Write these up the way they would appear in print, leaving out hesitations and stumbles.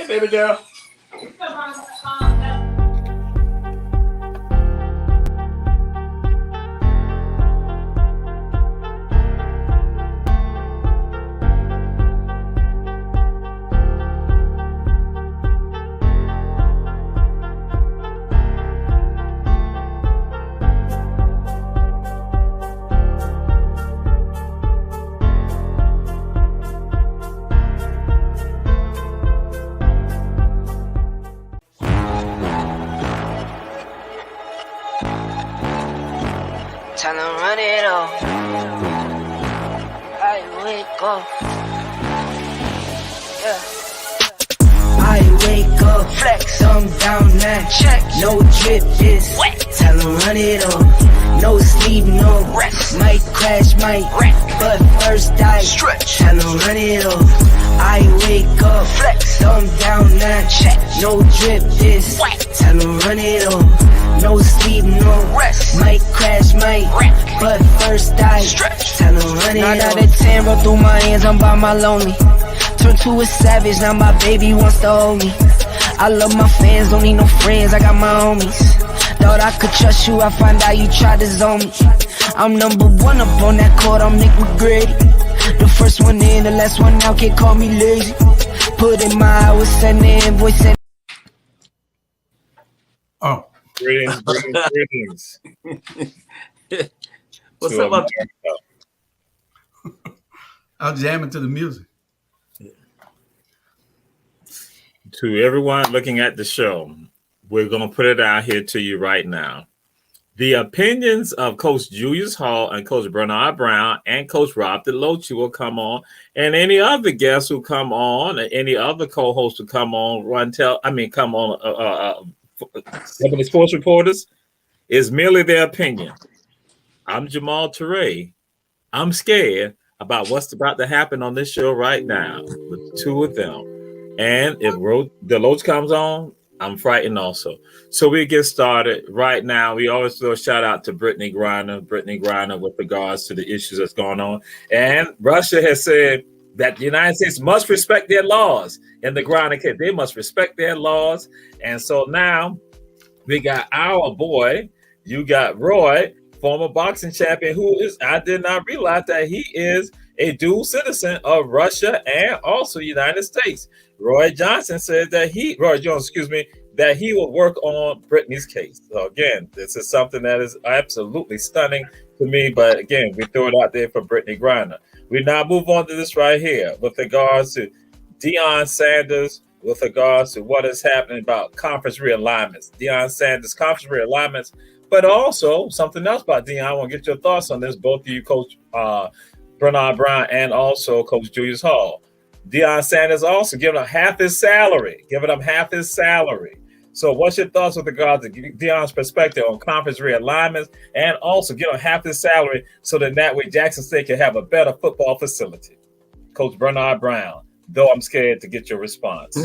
Hey, baby girl. Tell them run it off. I wake up. Yeah. I wake up, flex, thumb down now. Check, no drip, just wet. Tell them run it off. No sleep, no rest. Might crash, might wreck, but first I stretch. Tell them run it off. I wake up, flex, thumb down now. Check, no drip, just wet. Tell them run it off. No sleep, no rest. Might crash, might wreck, but first I stretch. Tell them run it off. 9 out of 10 roll through my hands, I'm by my lonely. Turn to a savage, now my baby wants to hold me. I love my fans, don't need no friends, I got my homies. Thought I could trust you, I find out you tried to zone me. I'm number one up on that court, I'm Nick McGrady. The first one in, the last one out, can't call me lazy. Put in my hours, send the invoice, send. Oh. Greetings. What's up? I'm jamming to the music. To everyone looking at the show, we're going to put it out here to you right now. The opinions of Coach Julius Hall and Coach Bernard Brown and Coach Rob DeLoach will come on, and any other guests who come on, and any other co-hosts who come on, come on, Ebony Sports Reporters, is merely their opinion. I'm Jamal Teray. I'm scared about what's about to happen on this show right now with two of them. And if DeLoach comes on, I'm frightened also. So we get started right now. We always throw a shout out to Brittany Griner with regards to the issues that's going on. And Russia has said that the United States must respect their laws. In the Griner case, they must respect their laws. And so now we got our boy, you got Roy, former boxing champion, who is, I did not realize that he is a dual citizen of Russia and also United States. Roy Johnson said that that he will work on Brittany's case. So again, this is something that is absolutely stunning to me. But again, we throw it out there for Brittany Griner. We now move on to this right here with regards to Deion Sanders, with regards to what is happening about conference realignments. Deion Sanders conference realignments, but also something else about Deion. I want to get your thoughts on this, both of you, Coach Bernard Brown and also Coach Julius Hall. Deion Sanders also giving him half his salary. So what's your thoughts with regard to Deion's perspective on conference realignments and also giving him half his salary so that way Jackson State can have a better football facility? Coach Bernard Brown, though I'm scared to get your response.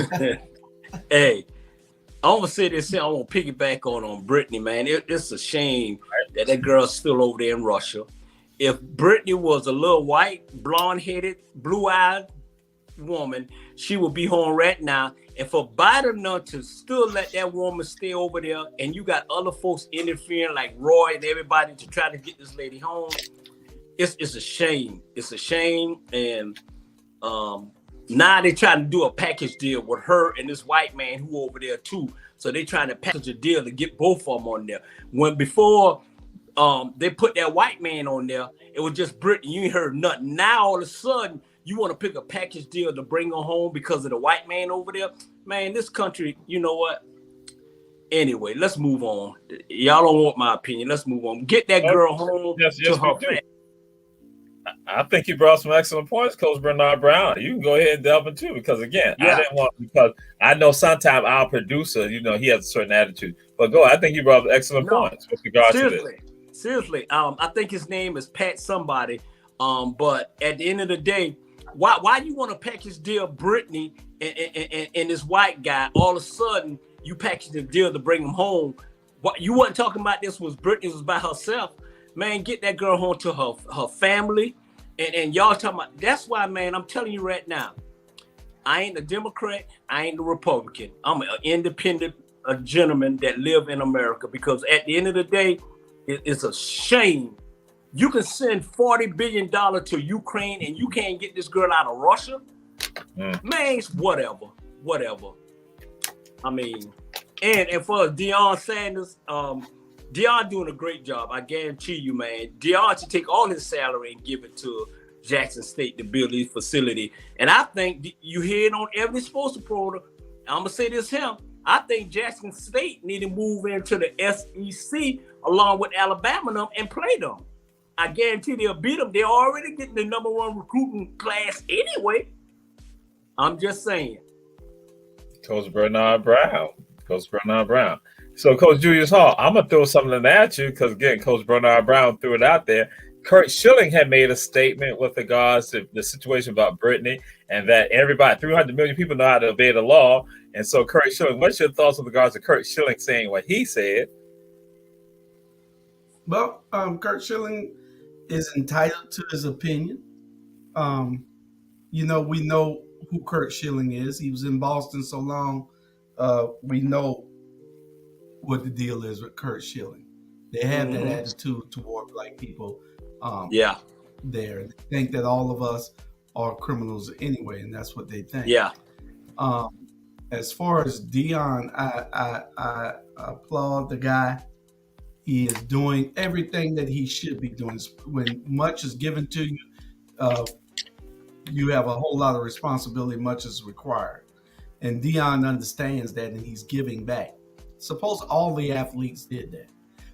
Hey, I want to say this here. I want to piggyback on Brittany, man. It's a shame that girl's still over there in Russia. If Brittany was a little white, blonde-headed, blue-eyed woman, she would be home right now. And for Biden not to still let that woman stay over there, and you got other folks interfering like Roy and everybody to try to get this lady home, it's a shame. It's a shame. And now they trying to do a package deal with her and this white man who over there too. So they trying to package a deal to get both of them on there. When before they put that white man on there, it was just Brittany. You ain't heard nothing. Now all of a sudden you want to pick a package deal to bring her home because of the white man over there. Man, this country, you know what? Anyway, let's move on. Y'all don't want my opinion. Let's move on. Get that girl home to her family. I think you brought some excellent points, Coach Bernard Brown. You can go ahead and delve into because again, because I know sometimes our producer, he has a certain attitude. But I think you brought excellent points with regards to this. Seriously, I think his name is Pat somebody. But at the end of the day, why you want to package deal Brittany and this white guy? All of a sudden, you package the deal to bring him home. What you weren't talking about? This was Brittany was by herself. Man, get that girl home to her family, and y'all talking about. That's why, man, I'm telling you right now, I ain't a Democrat. I ain't a Republican. I'm an independent gentleman that live in America, because at the end of the day, it's a shame. You can send $40 billion to Ukraine and you can't get this girl out of Russia. Man, it's whatever. I mean, and for Deion Sanders, Deion doing a great job. I guarantee you, man. Deion should take all his salary and give it to Jackson State to build this facility. And I think you hear it on every sports reporter. I'm gonna say this here. I think Jackson State need to move into the SEC along with Alabama and play them. I guarantee they'll beat them. They're already getting the #1 recruiting class anyway. I'm just saying. Coach Bernard Brown. So, Coach Julius Hall, I'm going to throw something at you because, again, Coach Bernard Brown threw it out there. Kurt Schilling had made a statement with regards to the situation about Brittany and that everybody, 300 million people know how to obey the law. And so, Kurt Schilling, what's your thoughts with regards to Kurt Schilling saying what he said? Well, Kurt Schilling is entitled to his opinion. We know who Kurt Schilling is. He was in Boston so long. We know what the deal is with Kurt Schilling. They have that attitude toward black people. There. They think that all of us are criminals anyway, and that's what they think. Yeah. As far as Deion, I applaud the guy. He is doing everything that he should be doing. When much is given to you, you have a whole lot of responsibility. Much is required. And Deion understands that, and he's giving back. Suppose all the athletes did that.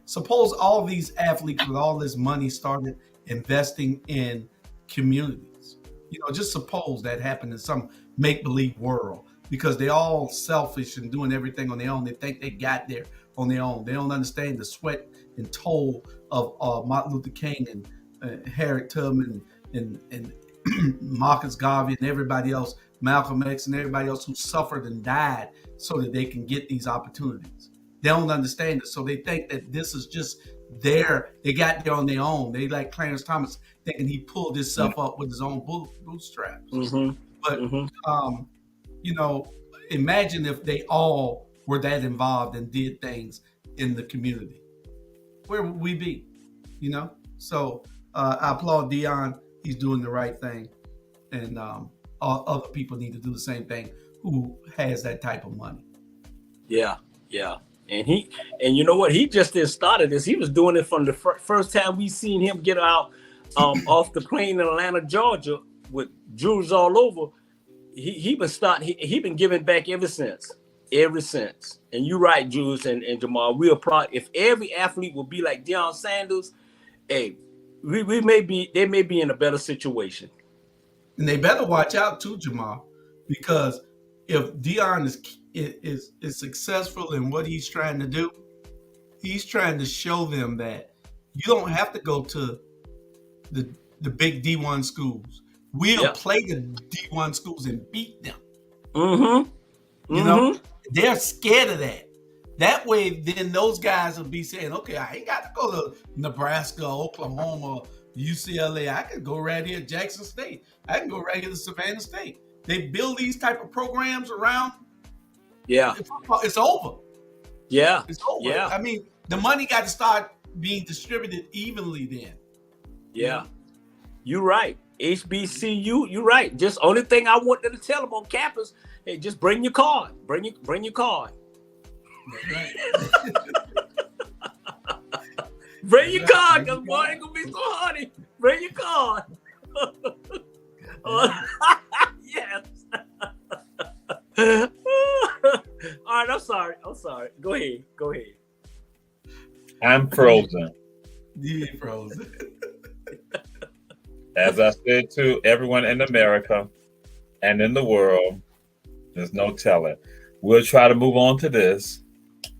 Suppose all these athletes with all this money started investing in communities. Just suppose that happened in some make-believe world, because they're all selfish and doing everything on their own. They think they got there on their own. They don't understand the sweat and toll of Martin Luther King and Harriet Tubman and Marcus Garvey and everybody else, Malcolm X and everybody else who suffered and died so that they can get these opportunities. They don't understand it. So they think that this is just they got there on their own. They like Clarence Thomas thinking he pulled himself up with his own bootstraps. But, imagine if they all were that involved and did things in the community. Where would we be? So I applaud Deion. He's doing the right thing. And other people need to do the same thing who has that type of money. Yeah. And you know what? He just didn't started this. He was doing it from the first time we seen him get out off the plane in Atlanta, Georgia, with jewels all over. He been giving back ever since. And you're right, Julius and Jamal. We are proud. If every athlete would be like Deion Sanders, they may be in a better situation. And they better watch out too, Jamal, because if Deion is successful in what he's trying to do, he's trying to show them that you don't have to go to the big D1 schools. We'll play the D1 schools and beat them. They're scared of that. That way, then those guys will be saying, okay, I ain't got to go to Nebraska, Oklahoma, UCLA. I can go right here at Jackson State. I can go right here to Savannah State. They build these type of programs around. Yeah. It's over. Yeah. It's over. Yeah. I mean, the money got to start being distributed evenly then. Yeah. You're right. HBCU, you're right. Just only thing I want them to tell them on campus, hey, just bring your card. Bring your card. Right. Bring your card, because boy, it gonna be so honey. Bring your card. Yes. All right, I'm sorry. Go ahead. I'm frozen. You ain't frozen. As I said to everyone in America and in the world, there's no telling. We'll try to move on to this.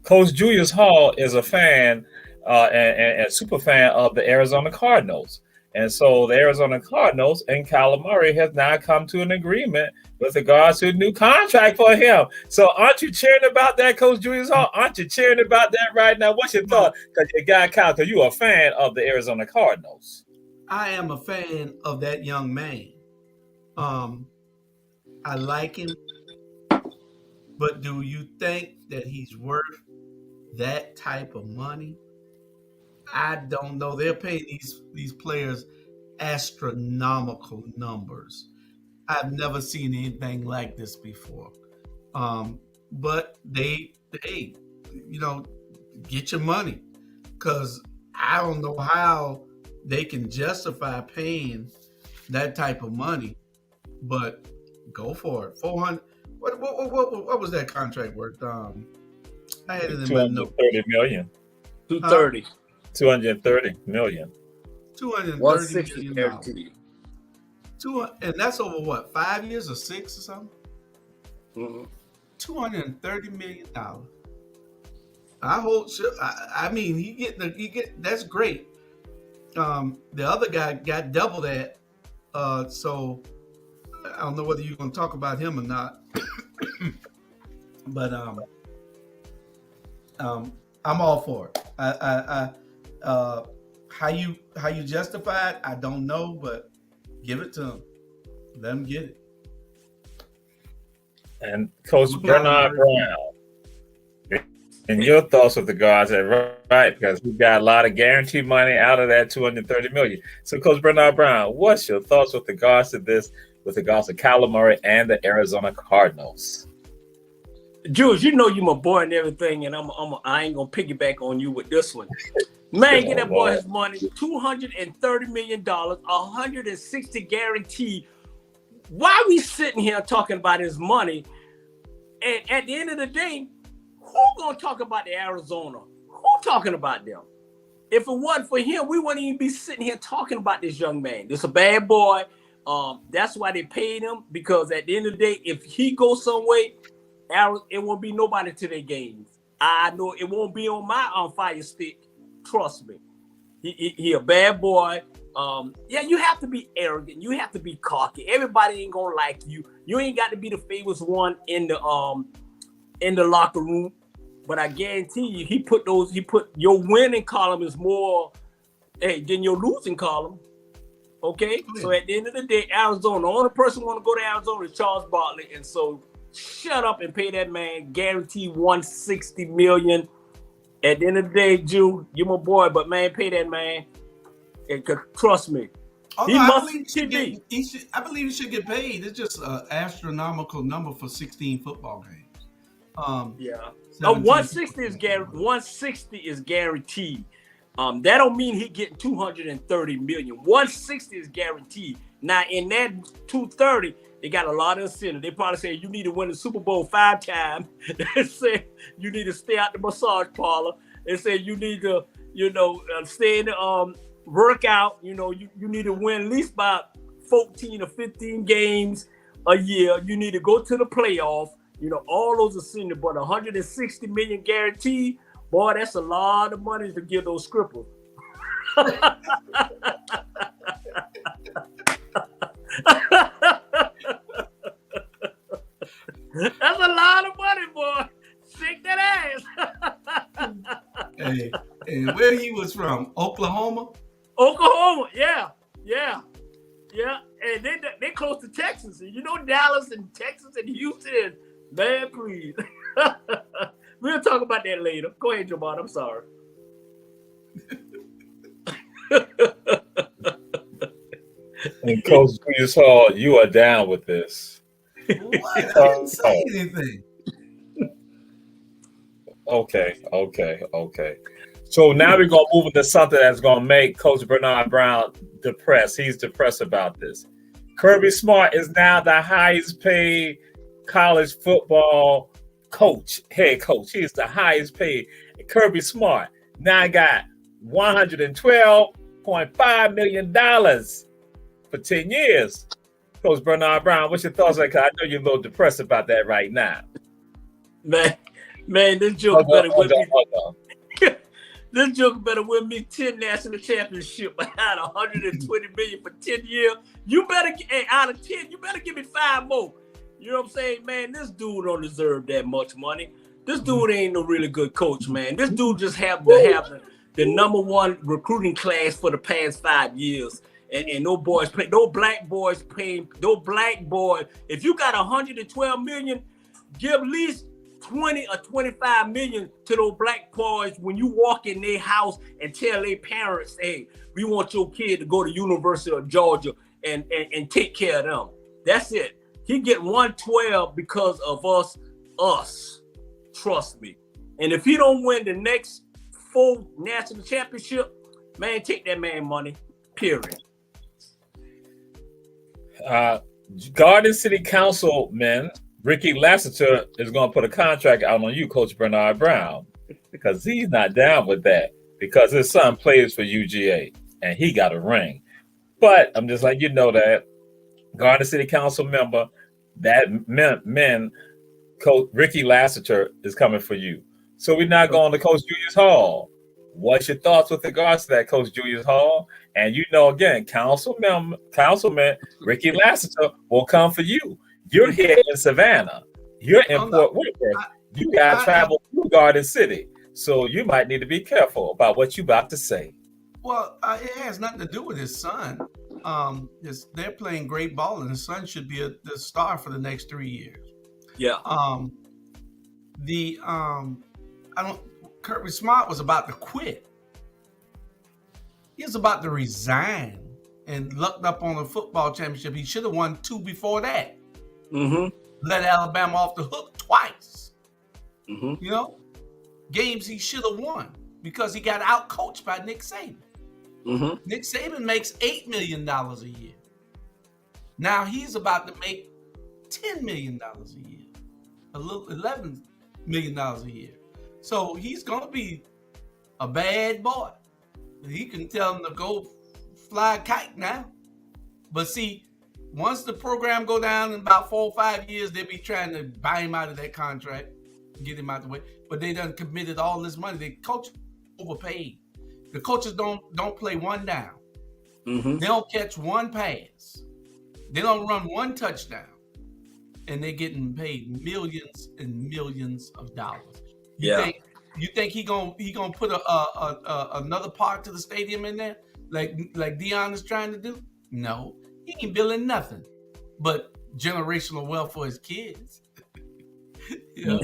Coach Julius Hall is a fan and super fan of the Arizona Cardinals. And so the Arizona Cardinals and Kyler Murray has now come to an agreement with regards to a new contract for him. So aren't you cheering about that, Coach Julius Hall? Aren't you cheering about that right now? What's your thought? Because your guy Kyle, because you're a fan of the Arizona Cardinals. I am a fan of that young man. I I like him, but do you think that he's worth that type of money? I don't know. They're paying these players astronomical numbers. I've never seen anything like this before. But they, you know, get your money, because I don't know how they can justify paying that type of money, but go for it. 400. What was that contract worth? I had it in my notes. 230 million. 230. 230 million. 230 160 million guaranteed. And that's over what, 5 years or 6 or something? Mm-hmm. $230 million. I hope. I mean, he get that's great. The other guy got double that. So I don't know whether you're going to talk about him or not. But I'm all for it. How you justify it, I don't know, but give it to him. Let him get it. And Coach Bernard Brown, and your thoughts with regards to that, right? Because we got a lot of guaranteed money out of that $230 million. So, Coach Bernard Brown, what's your thoughts with regards to this, with regards to Kyler Murray and the Arizona Cardinals? Jules, you know you my boy and everything, and I ain't gonna piggyback on you with this one. Man, get that boy his money. $230 million, 160 guaranteed. Why are we sitting here talking about his money? And at the end of the day, who gonna talk about the Arizona? Who talking about them? If it wasn't for him, we wouldn't even be sitting here talking about this young man. This a bad boy. That's why they paid him, because at the end of the day, if he goes some way, it won't be nobody to their games. I know it won't be on my fire stick. Trust me. He a bad boy. Yeah, you have to be arrogant. You have to be cocky. Everybody ain't gonna like you. You ain't got to be the famous one in the locker room. But I guarantee you, he put your winning column is more than your losing column. Okay? So at the end of the day, Arizona, the only person who want to go to Arizona is Charles Barkley. And so shut up and pay that man guaranteed $160 million. At the end of the day, Jew, you my boy, but man, pay that man. And trust me. I believe he should get paid. It's just an astronomical number for 16 football games. Yeah. 160 is guaranteed. That don't mean he getting 230 million. 160 is guaranteed. Now in that 230, they got a lot of incentive. They probably say you need to win the Super Bowl 5 times. They say you need to stay out the massage parlor. They say you need to, stay in the workout. You need to win at least about 14 or 15 games a year. You need to go to the playoff. All those incentives, but 160 million guaranteed. Boy, that's a lot of money to give those scrippers. That's a lot of money, boy. Shake that ass. Hey, and where he was from? Oklahoma? Oklahoma, yeah. And they close to Texas. Dallas and Texas and Houston. Man, please. We'll talk about that later. Go ahead, Jamal. I'm sorry. And Coach Julius Hall, you are down with this. What? I didn't say anything. Okay. So now we're going to move into something that's going to make Coach Bernard Brown depressed. He's depressed about this. Kirby Smart is now the highest paid college football head coach. He is the highest paid. Kirby Smart now got $112.5 million for 10 years. Coach Bernard Brown, what's your thoughts on that? I know you're a little depressed about that right now. Man, this joke better win me. This joke better win me 10 national championships. I had $120 million for 10 years. You better out of 10, you better give me 5 more. You know what I'm saying, man? This dude don't deserve that much money. This dude ain't no really good coach, man. This dude just happened to have the number 1 recruiting class for the past 5 years. And no boys play, no black boys paying, no black boy. If you got 112 million, give at least 20 or 25 million to those black boys when you walk in their house and tell their parents, hey, we want your kid to go to University of Georgia and take care of them. That's it. He get 112 because of us. Trust me. And if he don't win the next 4 national championship, man, take that man money. Period. Garden City Councilman Ricky Lassiter is going to put a contract out on you, Coach Bernard Brown, because he's not down with that because his son plays for UGA and he got a ring. But I'm just like, that Garden City Council member, that men, Coach Ricky Lassiter is coming for you. So we're not going to Coach Julius Hall. What's your thoughts with regards to that, Coach Julius Hall? And again, Councilman Ricky Lassiter will come for you. You're here in Savannah. You're in Fort Worth. You got to travel through Garden City. So you might need to be careful about what you're about to say. Well, it has nothing to do with his son. They're playing great ball, and his son should be the star for the next 3 years. Yeah. Kirby Smart was about to quit. He was about to resign and lucked up on a football championship. He should have won 2 before that. Mm-hmm. Let Alabama off the hook twice. Mm-hmm. Games he should have won because he got out-coached by Nick Saban. Mm-hmm. Nick Saban makes $8 million a year. Now he's about to make $10 million a year. A little $11 million a year. So he's going to be a bad boy. He can tell him to go fly a kite now. But see, once the program go down in about 4 or 5 years, they'll be trying to buy him out of that contract, get him out the way. But they done committed all this money. The coach overpaid. The coaches don't play one down. Mm-hmm. They don't catch one pass. They don't run one touchdown. And they're getting paid millions and millions of dollars. You think he gonna put another part to the stadium in there like Dion is trying to do? No, he ain't building nothing but generational wealth for his kids. Yeah.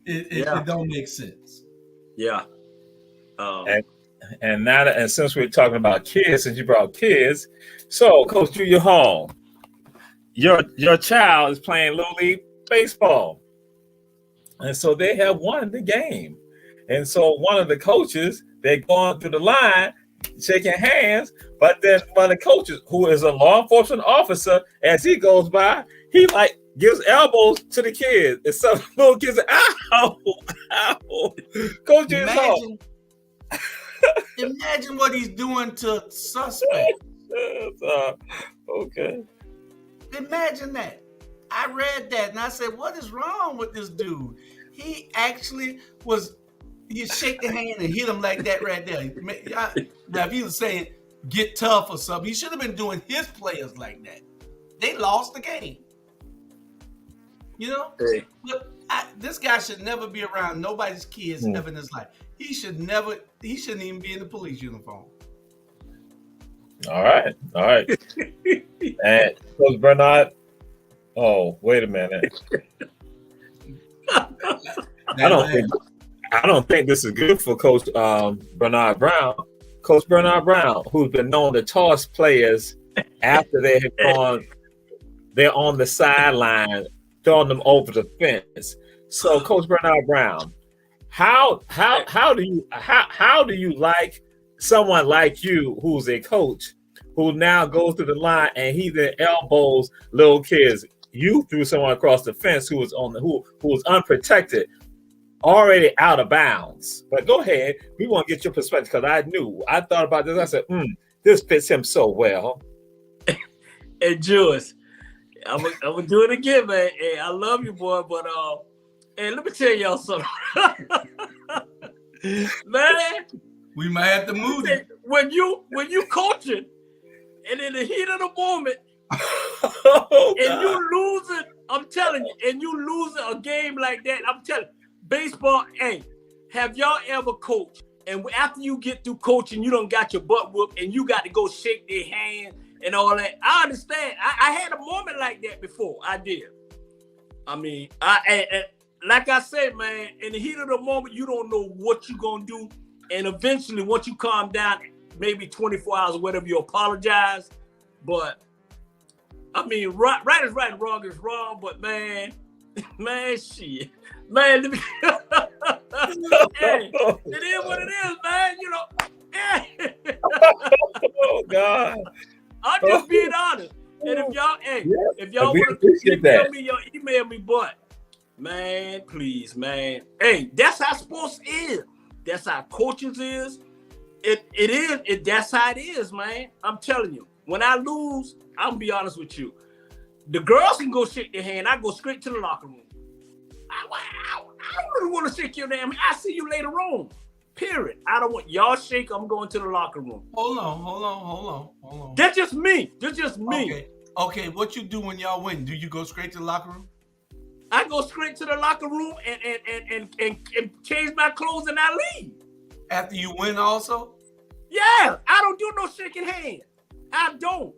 It don't make sense. Yeah. And now and since we're talking about kids, since you brought kids, so Coach Julius Hall, your child is playing Little League baseball. And so they have won the game. And so one of the coaches, they're going through the line, shaking hands, but then one of the coaches, who is a law enforcement officer, as he goes by, he gives elbows to the kids. And some little kids say, ow. Coach Julius Hall. Imagine what he's doing to suspects. Okay. Imagine that. I read that and I said, what is wrong with this dude? He actually you shake the hand and hit him like that right there. Now, if he was saying, get tough or something, he should have been doing his players like that. They lost the game. Hey. But this guy should never be around nobody's kids ever in his life. He shouldn't even be in the police uniform. All right. And Coach Bernard, oh, wait a minute. I don't think this is good for Coach Bernard Brown. Coach Bernard Brown, who's been known to toss players after they have gone, they're on the sideline, throwing them over the fence. So, Coach Bernard Brown, how do you like someone like you, who's a coach, who now goes through the line and he then elbows little kids? You threw someone across the fence who was unprotected, already out of bounds. But go ahead, we want to get your perspective, because I thought about this. I said, this fits him so well. Hey, Julius, I'm gonna do it again, man. Hey, I love you, boy, but hey, let me tell y'all something. Man, we might have to move it. When you coaching, and in the heat of the moment, and you losing, I'm telling you, and you losing a game like that, I'm telling you, baseball, hey, have y'all ever coached And after you get through coaching, you don't got your butt whooped and you got to go shake their hand and all that. I understand. I had a moment like that before. I did. I mean, like I said, man, in the heat of the moment, you don't know what you're going to do. And eventually, once you calm down, maybe 24 hours or whatever, you apologize. But, I mean, right is right and wrong is wrong. But, man, shit. Man, let me... Hey, it is what it is, man. You know. Hey. Oh God. I'm just being honest. And if y'all, if y'all want to email me, but man, please, man. Hey, that's how sports is. That's how coaches is. That's how it is, man. I'm telling you. When I lose, I'm gonna be honest with you. The girls can go shake their hand. I go straight to the locker room. I don't really want to shake your damn hand. I see you later on. Period. I don't want y'all shake. I'm going to the locker room. Hold on. That's just me. Okay. What you do when y'all win? Do you go straight to the locker room? I go straight to the locker room and change my clothes and I leave. After you win also? Yeah. I don't do no shaking hands. I don't.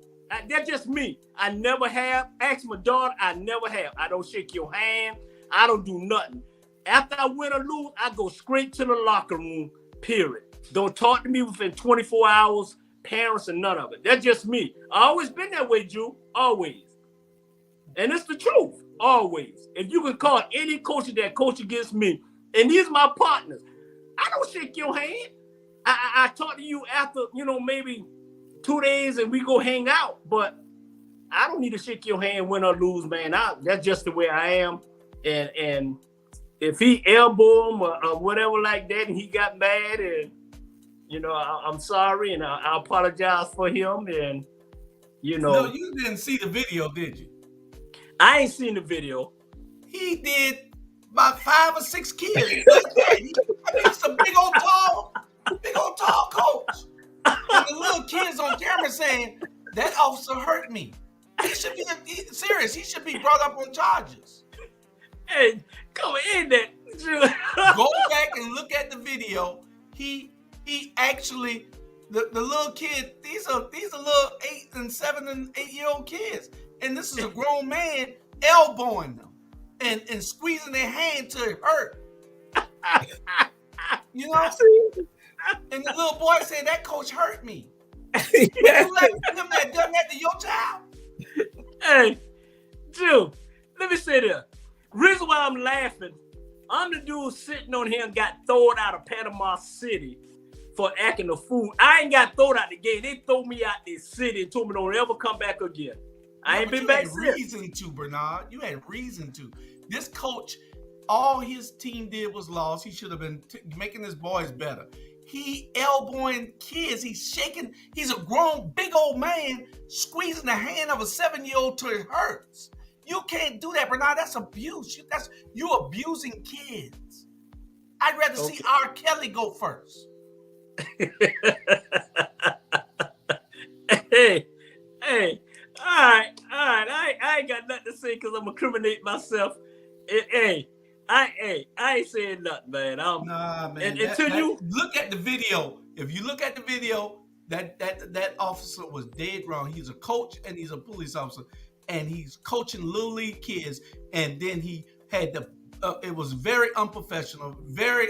That's just me. I never have. Ask my daughter. I never have. I don't shake your hand. I don't do nothing. After I win or lose, I go straight to the locker room, period. Don't talk to me within 24 hours, parents, and none of it. That's just me. I always been that way, Drew. Always. And it's the truth. Always. If you can call any coach that coach against me, and these are my partners, I don't shake your hand. I talk to you after, maybe 2 days and we go hang out, but I don't need to shake your hand, win or lose, man. That's just the way I am. And if he elbowed him or whatever like that, and he got mad, and I'm sorry, and I apologize for him, and No, you didn't see the video, did you? I ain't seen the video. He did about 5 or 6 kids. He's a big old tall coach. And the little kids on camera saying that officer hurt me. He should be serious. He should be brought up on charges. Hey, come in there. Go back and look at the video. He actually, the little kid, these are little 8 and 7 and 8-year-old kids. And this is a grown man elbowing them and squeezing their hand till it hurt. And the little boy said, that coach hurt me. You let him that done that to your child? Hey, Jill, let me say this. Reason why I'm laughing, I'm the dude sitting on here and got thrown out of Panama City for acting a fool. I ain't got thrown out the game. They threw me out the city and told me don't ever come back again. I ain't been back since. You had reason to, Bernard. You had reason to. This coach, all his team did was lost. He should have been making his boys better. He elbowing kids. He's shaking. He's a grown, big old man squeezing the hand of a 7-year-old till it hurts. You can't do that, Bernard. That's abuse. You abusing kids. I'd rather see R. Kelly go first. Hey. All right. I ain't got nothing to say because I'm incriminate myself. Hey, I ain't saying nothing, man. Nah, man. You look at the video. If you look at the video, that officer was dead wrong. He's a coach and he's a police officer, and he's coaching little league kids. And then he had it was very unprofessional, very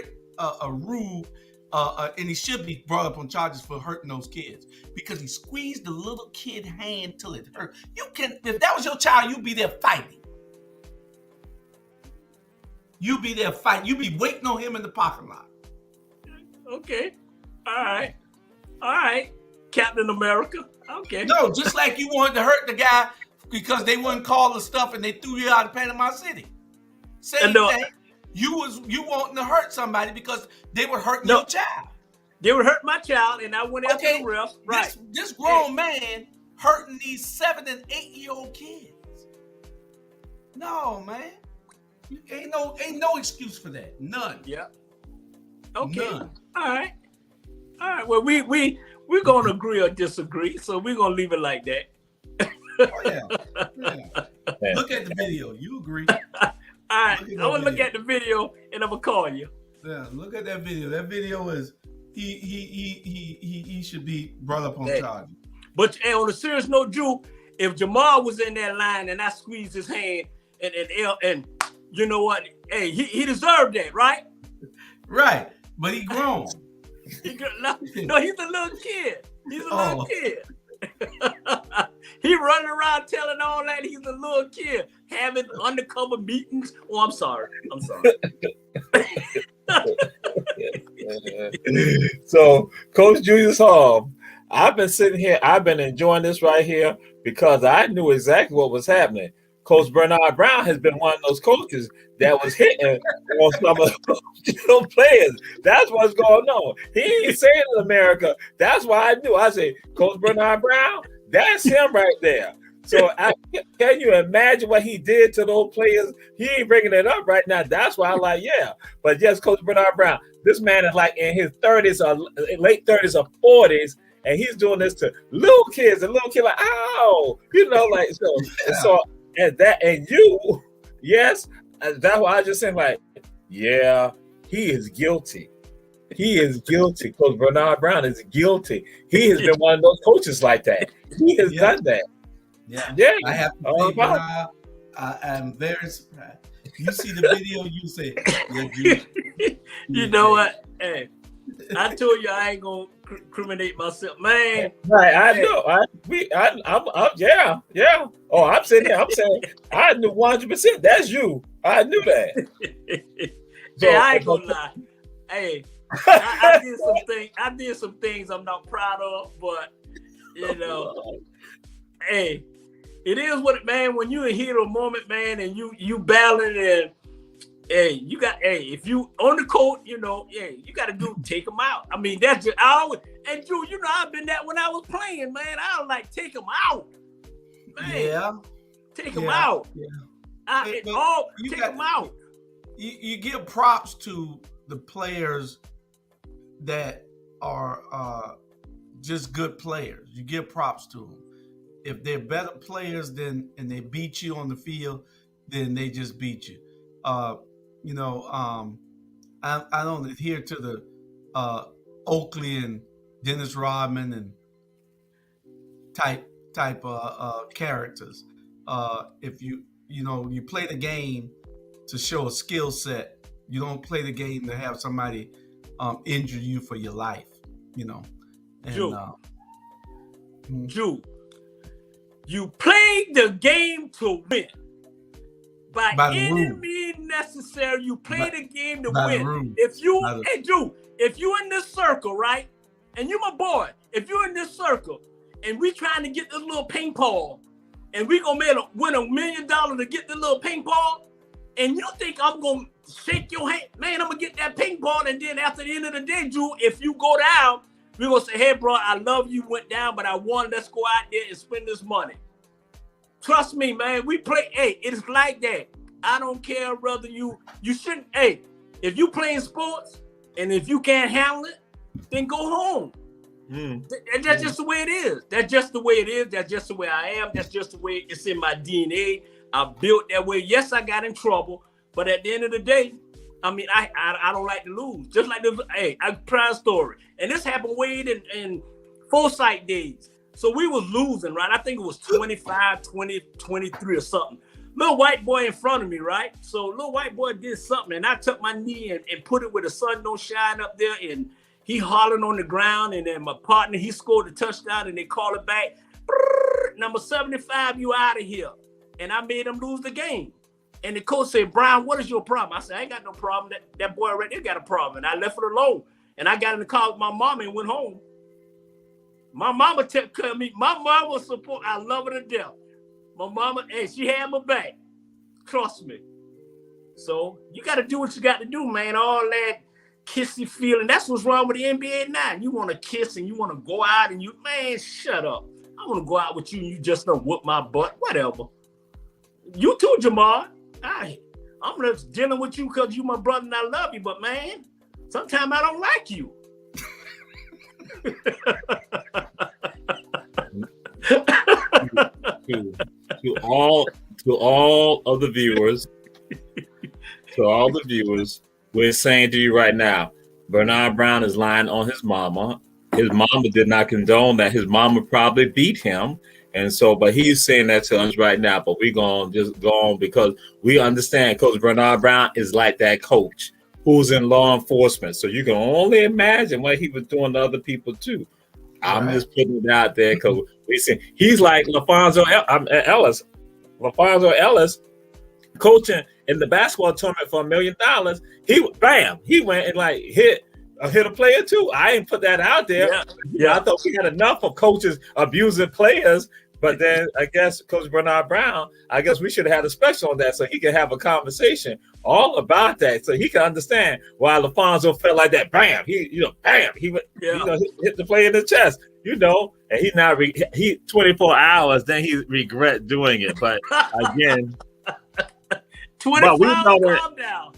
rude. And he should be brought up on charges for hurting those kids because he squeezed the little kid hand till it hurt. If that was your child, you'd be there fighting. You'd be there fighting. You'd be waiting on him in the parking lot. Okay. All right. Captain America. Okay. No, just like you wanted to hurt the guy because they wouldn't call the stuff and they threw you out of Panama City. Same thing. You wanting to hurt somebody because they were hurting your child. They would hurt my child, and I went after the ref. Right. This grown man hurting these 7 and 8-year-old kids. No, man. Ain't no excuse for that. None. Yeah. Okay. None. All right. Well, we're gonna agree or disagree, so we're gonna leave it like that. Oh yeah. Look at the video. You agree? All right, I'm gonna look at the video and I'm gonna call you. Yeah, look at that video. That video is he should be brought up on charges. But on a serious note, Drew, if Jamal was in that line and I squeezed his hand and you know what? Hey, he deserved that, right? Right, but he grown. No, he's a little kid. He's a little kid. He running around telling all that he's a little kid, having undercover meetings. Oh, I'm sorry. So, Coach Julius Hall, I've been sitting here, I've been enjoying this right here because I knew exactly what was happening. Coach Bernard Brown has been one of those coaches that was hitting on some of those players. That's what's going on. He ain't saying in America. That's why I knew. I said, Coach Bernard Brown, that's him right there. So can you imagine what he did to those players? He ain't bringing it up right now. That's why I'm like, yeah. But yes, Coach Bernard Brown, this man is like in his 30s or late 30s or 40s, and he's doing this to little kids. And little kids like, ow, you know, like so. And you, yes, that's why I just said, like, yeah, he is guilty. He is guilty. Coach Bernard Brown is guilty. He has been one of those coaches like that. He has done that. Yeah. I have to say, Bernard, I'm very surprised. You see the video, you say, yeah, you know what? Hey, I told you I ain't gonna incriminate myself, man. Right, I know. Yeah. Oh, I'm sitting here. I'm saying I knew 100%. That's you. I knew that. So, I ain't gonna lie. Hey, I did some things I'm not proud of, but you know, hey, it is what it, man. When you in heat of a moment, man, and you battling and. Hey, if you on the court, you know, you got to take them out. I mean, that's just, and Drew, you know, I've been that when I was playing, man. I was like, take them out, man. Yeah. Take them out. Yeah. Take them out. You give props to the players that are just good players. You give props to them. If they're better players and they beat you on the field, then they just beat you. You know, I don't adhere to the Oakley and Dennis Rodman and type characters. If you play the game to show a skill set, you don't play the game to have somebody injure you for your life. You know, and, Drew, you played the game to win. By any means necessary, you play the game to win. If you in this circle, right, and you my boy, if you're in this circle and we trying to get this little ping pong, and we gonna win $1 million to get the little ping pong, and you think I'm gonna shake your hand, man, I'm gonna get that ping pong, and then after the end of the day, Drew, if you go down, we're gonna say, hey, bro, I love you, went down, but I won. Let's go out there and spend this money. Trust me, man, we play, it's like that. I don't care whether you shouldn't, if you playing sports and if you can't handle it, then go home. That's just the way it is. That's just the way it is. That's just the way I am. That's just the way it's in my DNA. I'm built that way. Yes, I got in trouble, but at the end of the day, I mean, I don't like to lose. Just like this, a prime story. And this happened way in Foresight days. So we was losing, right? I think it was 25, 20, 23 or something. Little white boy in front of me, right? So little white boy did something, and I took my knee and put it where the sun don't shine up there, and he hollering on the ground, and then my partner, he scored a touchdown, and they call it back. Number 75, you out of here. And I made him lose the game. And the coach said, Brian, what is your problem? I said, I ain't got no problem. That boy right there got a problem. And I left it alone. And I got in the car with my mama and went home. My mama took care of me. My mama support. I love her to death. My mama, and she had my back. Trust me. So you got to do what you got to do, man. All that kissy feeling. That's what's wrong with the NBA now. You want to kiss and you want to go out and man, shut up. I want to go out with you and you just don't whoop my butt. Whatever. You too, Jamal. I'm just dealing with you because you my brother and I love you. But, man, sometimes I don't like you. to all of the viewers, we're saying to you right now, Bernard Brown is lying on his mama. His mama did not condone that. His mama probably beat him. And so, but he's saying that to us right now. But we're going to just go on because we understand Coach Bernard Brown is like that coach who's in law enforcement. So you can only imagine what he was doing to other people too. I'm just putting it out there because we see he's like LaFonso Ellis. LaFonso Ellis coaching in the basketball tournament for $1 million. He went and like hit a player too. I ain't put that out there. I thought we had enough of coaches abusing players. But then I guess Coach Bernard Brown, I guess we should have had a special on that so he could have a conversation all about that, so he can understand why LaFonso felt like that. Bam, he hit the player in the chest, and he now he 24 hours, then he regret doing it. But again, 24 hours, calm down.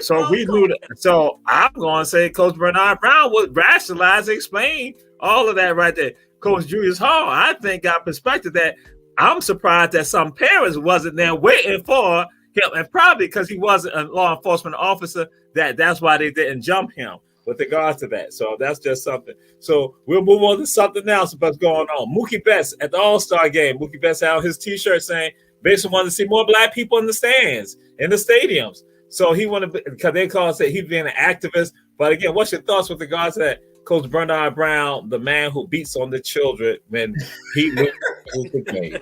So we knew that. So I'm going to say Coach Bernard Brown would rationalize, explain all of that right there. Coach Julius Hall, I think, got perspective that I'm surprised that some parents wasn't there waiting for him, and probably because he wasn't a law enforcement officer, that's why they didn't jump him with regards to that. So that's just something. So we'll move on to something else that's going on. Mookie Betts at the All-Star game. Mookie Betts had on his T-shirt saying, basically wanted to see more black people in the stands, in the stadiums. So he wanted, because they call it, he's being an activist. But again, what's your thoughts with regards to that? Coach Bernard Brown, the man who beats on the children when he went to the game.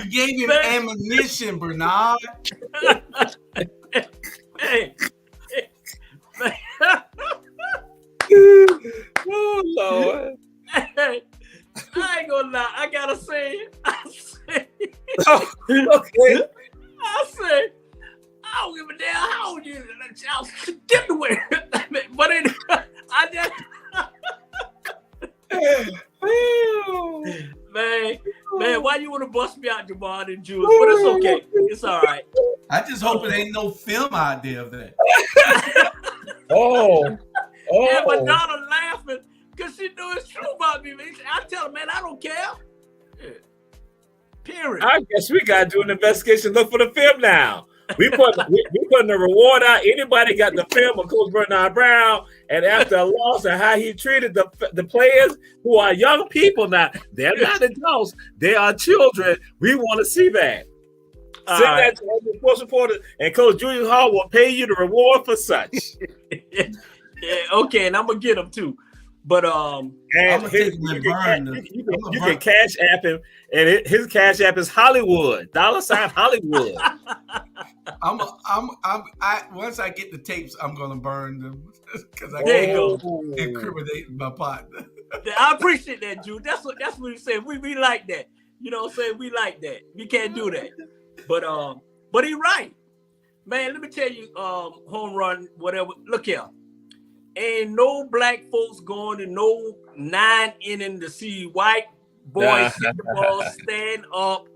You gave him ammunition, Bernard. Hey. Oh, Lord. Hey, I ain't gonna lie. I gotta say it. Okay. I say, I don't give a damn how old you child get away. But anyway, I just man, why you want to bust me out, Jamal and Julius? But it's okay. It's all right. I just hope it ain't no film idea of that. Oh. And my daughter laughing because she knew it's true about me. I tell her, man, I don't care. Yeah. Period. I guess we got to do an investigation. Look for the film now. We putting the reward out. Anybody got the film of Coach Bernard Brown, and after a loss and how he treated the players who are young people now. They're not adults. They are children. We want to see that. Send that to other sports reporters, and Coach Julius Hall will pay you the reward for such. Yeah, okay, and I'm gonna get him too. But and you can cash app him, and his cash app is Hollywood $ Hollywood. Once I get the tapes, I'm gonna burn them because I can't incriminate my partner. I appreciate that, Jude. That's what he said. We like that. You know what I'm saying? We like that. We can't do that. But he right. Man, let me tell you, home run, whatever. Look here. Ain't no black folks going to no 9 inning to see white boys hit the ball, stand up.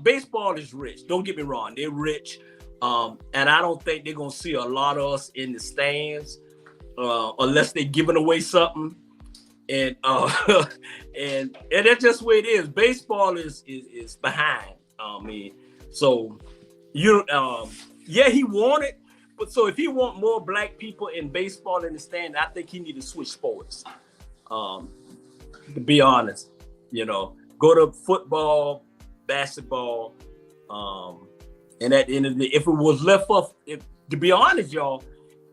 Baseball is rich. Don't get me wrong, they're rich. And I don't think they're gonna see a lot of us in the stands unless they're giving away something. And and that's just the way it is. Baseball is behind. So he wanted. But so if he want more black people in baseball in the stand, I think he need to switch sports. To be honest, go to football, basketball, and at the end of the day, if it was left up, to be honest, y'all,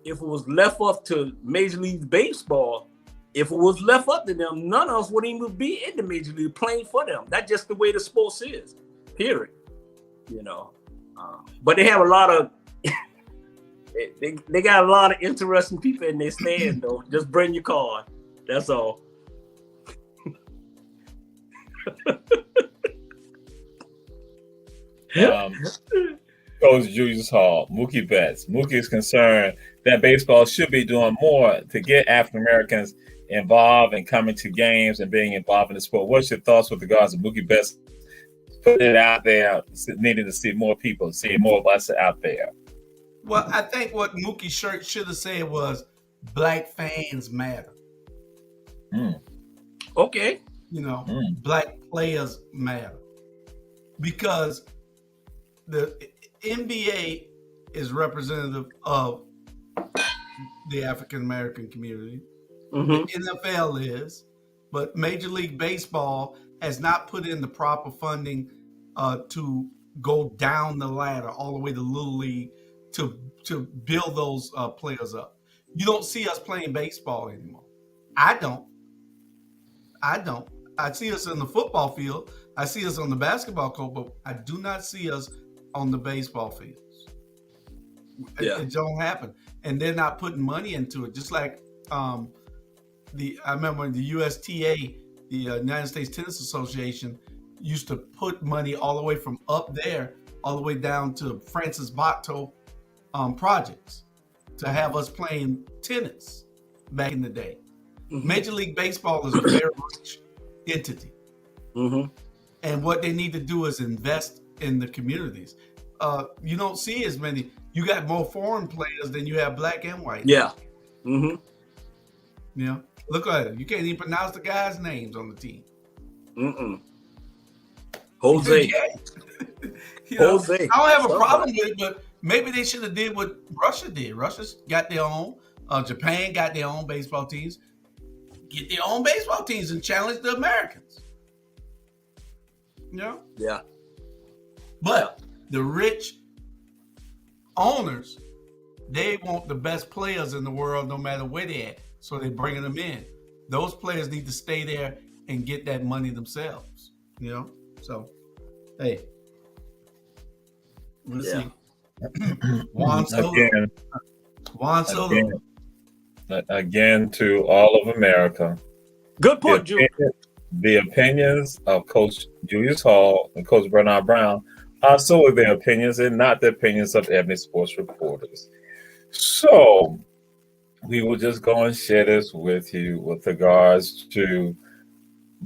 if it was left up to Major League Baseball, if it was left up to them, none of us would even be in the Major League playing for them. That's just the way the sports is. Period. But they have a lot of. They got a lot of interesting people in their stand, though. Just bring your card. That's all. Coach Julius Hall, Mookie Betts. Mookie is concerned that baseball should be doing more to get African Americans involved and coming to games and being involved in the sport. What's your thoughts with regards to Mookie Betts putting it out there, needing to see more people, see more of us out there? Well, I think what Mookie Shirt should have said was black fans matter. Okay. Black players matter. Because the NBA is representative of the African American community. Mm-hmm. The NFL is, but Major League Baseball has not put in the proper funding to go down the ladder all the way to Little League to build those players up. You don't see us playing baseball anymore. I don't. I see us in the football field. I see us on the basketball court, but I do not see us on the baseball fields. Yeah. It don't happen, and they're not putting money into it. Just like I remember the USTA, the United States Tennis Association, used to put money all the way from up there all the way down to Francis Botto projects to have us playing tennis back in the day. Mm-hmm. Major League Baseball is a very rich entity. Mm-hmm. And what they need to do is invest in the communities. You don't see as many. You got more foreign players than you have black and white. Yeah. Mm-hmm. You know, look at it. You can't even pronounce the guys' names on the team. Mm-mm. Jose. Jose. I don't have a problem with it, but maybe they should have did what Russia did. Russia's got their own. Japan got their own baseball teams. Get their own baseball teams and challenge the Americans. You know? Yeah. But the rich owners, they want the best players in the world no matter where they're at. So they're bringing them in. Those players need to stay there and get that money themselves. You know? So, hey. We'll see. Juan Soto. Again, to all of America. Good point, Julius. The opinions of Coach Julius Hall and Coach Bernard Brown are solely their opinions and not the opinions of Ebony Sports reporters. So we will just go and share this with you with regards to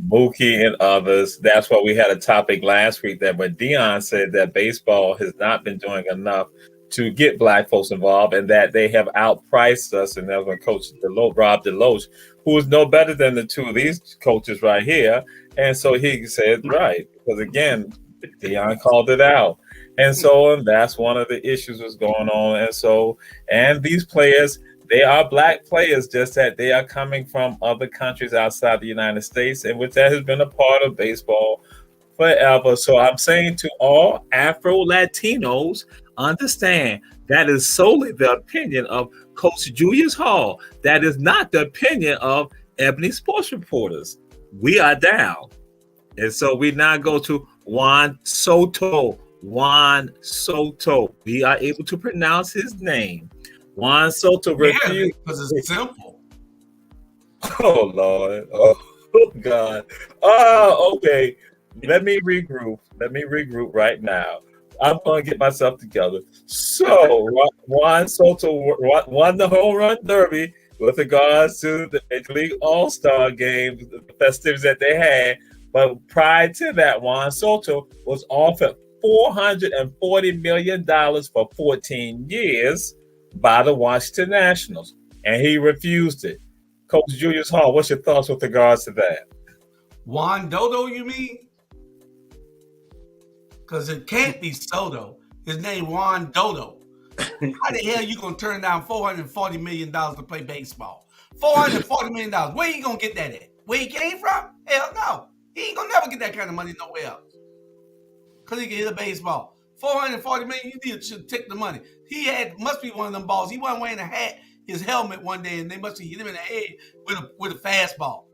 Mookie and others. That's why we had a topic last week that when Dion said that baseball has not been doing enough to get black folks involved and that they have outpriced us. And that when Coach Rob DeLoach, who is no better than the two of these coaches right here. And so he said, right, because again, Dion called it out. And so that's one of the issues that's going on. And these players, they are black players, just that they are coming from other countries outside the United States, and which that has been a part of baseball forever. So I'm saying to all Afro-Latinos, understand that is solely the opinion of Coach Julius Hall. That is not the opinion of Ebony Sports reporters. We are down. And so we now go to Juan Soto. Juan Soto. We are able to pronounce his name. Juan Soto refused. Because it's simple. Oh, Lord. Oh, God. Oh, okay. Let me regroup right now. I'm going to get myself together. So, Juan Soto won the home run derby with regards to the Major League All-Star game, the festivities that they had. But prior to that, Juan Soto was offered $440 million for 14 years by the Washington Nationals, and he refused it. Coach Julius Hall, what's your thoughts with regards to that? Juan Dodo, you mean? Because it can't be Soto. His name Juan Dodo. How the hell you gonna turn down $440 million to play baseball? $440 million. Where you gonna get that at? Where he came from? Hell no. He ain't gonna never get that kind of money nowhere else. Because he can hit a baseball. $440 million, you should take the money. He must be one of them balls. He wasn't wearing a hat, his helmet one day, and they must have hit him in the head with a fastball.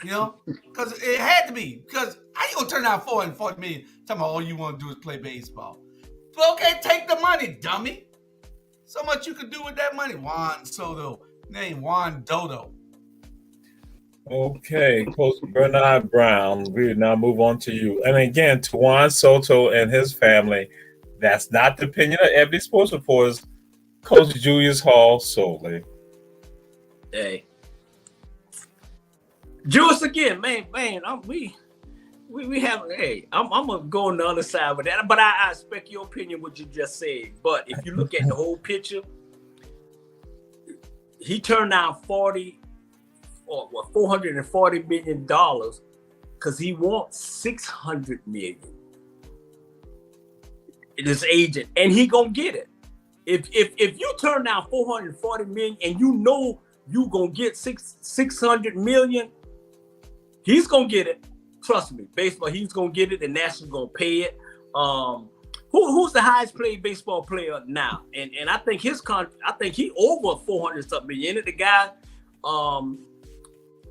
You know? Because it had to be. Because how you gonna turn down $440 million talking about all you want to do is play baseball? Well, okay, take the money, dummy. So much you could do with that money. Juan Soto. Name Juan Dodo. Okay, Coach Bernard Brown, we now move on to you. And again, to Juan Soto and his family, that's not the opinion of Ebony Sports Reporters, Coach Julius Hall solely. Hey. Julius again, man, we have, hey, I'm gonna go on the other side with that, but I expect your opinion what you just said. But if you look at the whole picture, he turned down $440 million because he wants $600 million. This agent, and he gonna get it. If you turn down 440 million and you know you gonna get 600 million, he's gonna get it. Trust me, baseball, he's gonna get it. The Nationals gonna pay it. Who's the highest paid baseball player now? And I think I think he over 400 something million. The guy,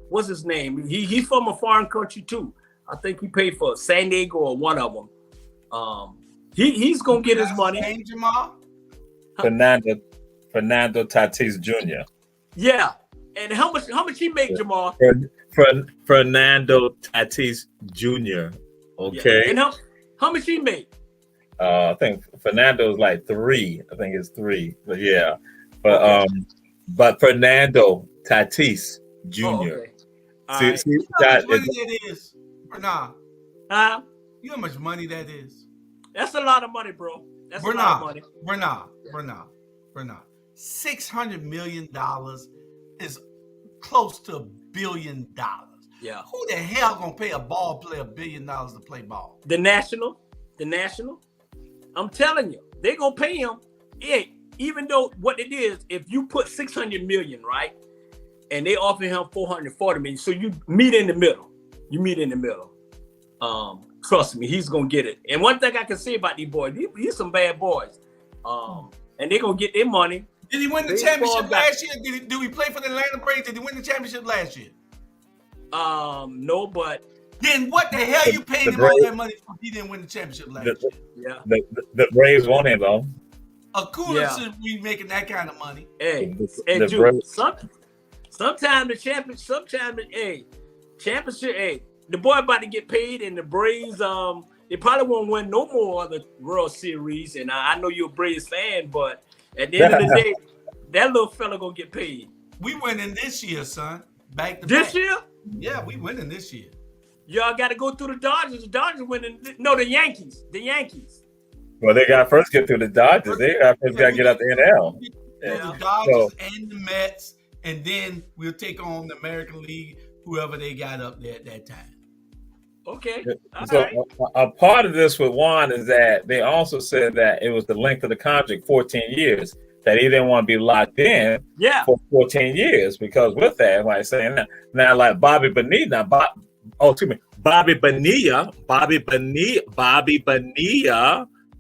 what's his name? He's from a foreign country too. I think he paid for San Diego or one of them. He's gonna get his money. Coach Jamal? Fernando Tatis Jr. Yeah, and how much he make, Jamal? Fernando Tatis Jr. Okay, yeah. And how much he make? I think Fernando's like 3. I think it's 3. But yeah, but Fernando Tatis Jr. Oh, okay. See you know how much money that is, Bernard? Huh? You know how much money that is? That's a lot of money, bro. That's a lot of money. Bernard. $600 million is close to $1 billion. Yeah. Who the hell gonna pay a ball player $1 billion to play ball? The National. I'm telling you, they gonna pay him. Yeah, even though what it is, if you put 600 million, right, and they offer him 440 million, so you meet in the middle. Trust me, he's gonna get it. And one thing I can say about these boys, these some bad boys. And they're gonna get their money. Did he win the championship last year? Do he play for the Atlanta Braves? Did he win the championship last year? No, but then what the hell you paying him all that money for? He didn't win the championship last year. Yeah. The Braves want him though. Acuna should be making that kind of money. Hey, sometimes the championship, the boy about to get paid, and the Braves, they probably won't win no more of the World Series. And I know you're a Braves fan, but at the end of the day, that little fella gonna get paid. We winning this year, son. Back to this back. year? Yeah, we winning this year. Y'all got to go through the Dodgers. The Dodgers winning. No, the Yankees. Well, they got to first get through the Dodgers. They got to get out the NL. The Dodgers and the Mets, and then we'll take on the American League, whoever they got up there at that time. Okay. A part of this with Juan is that they also said that it was the length of the contract, 14 years, that he didn't want to be locked in for 14 years. Because with that, like saying that, now like Bobby Bonilla, Bobby Bonilla,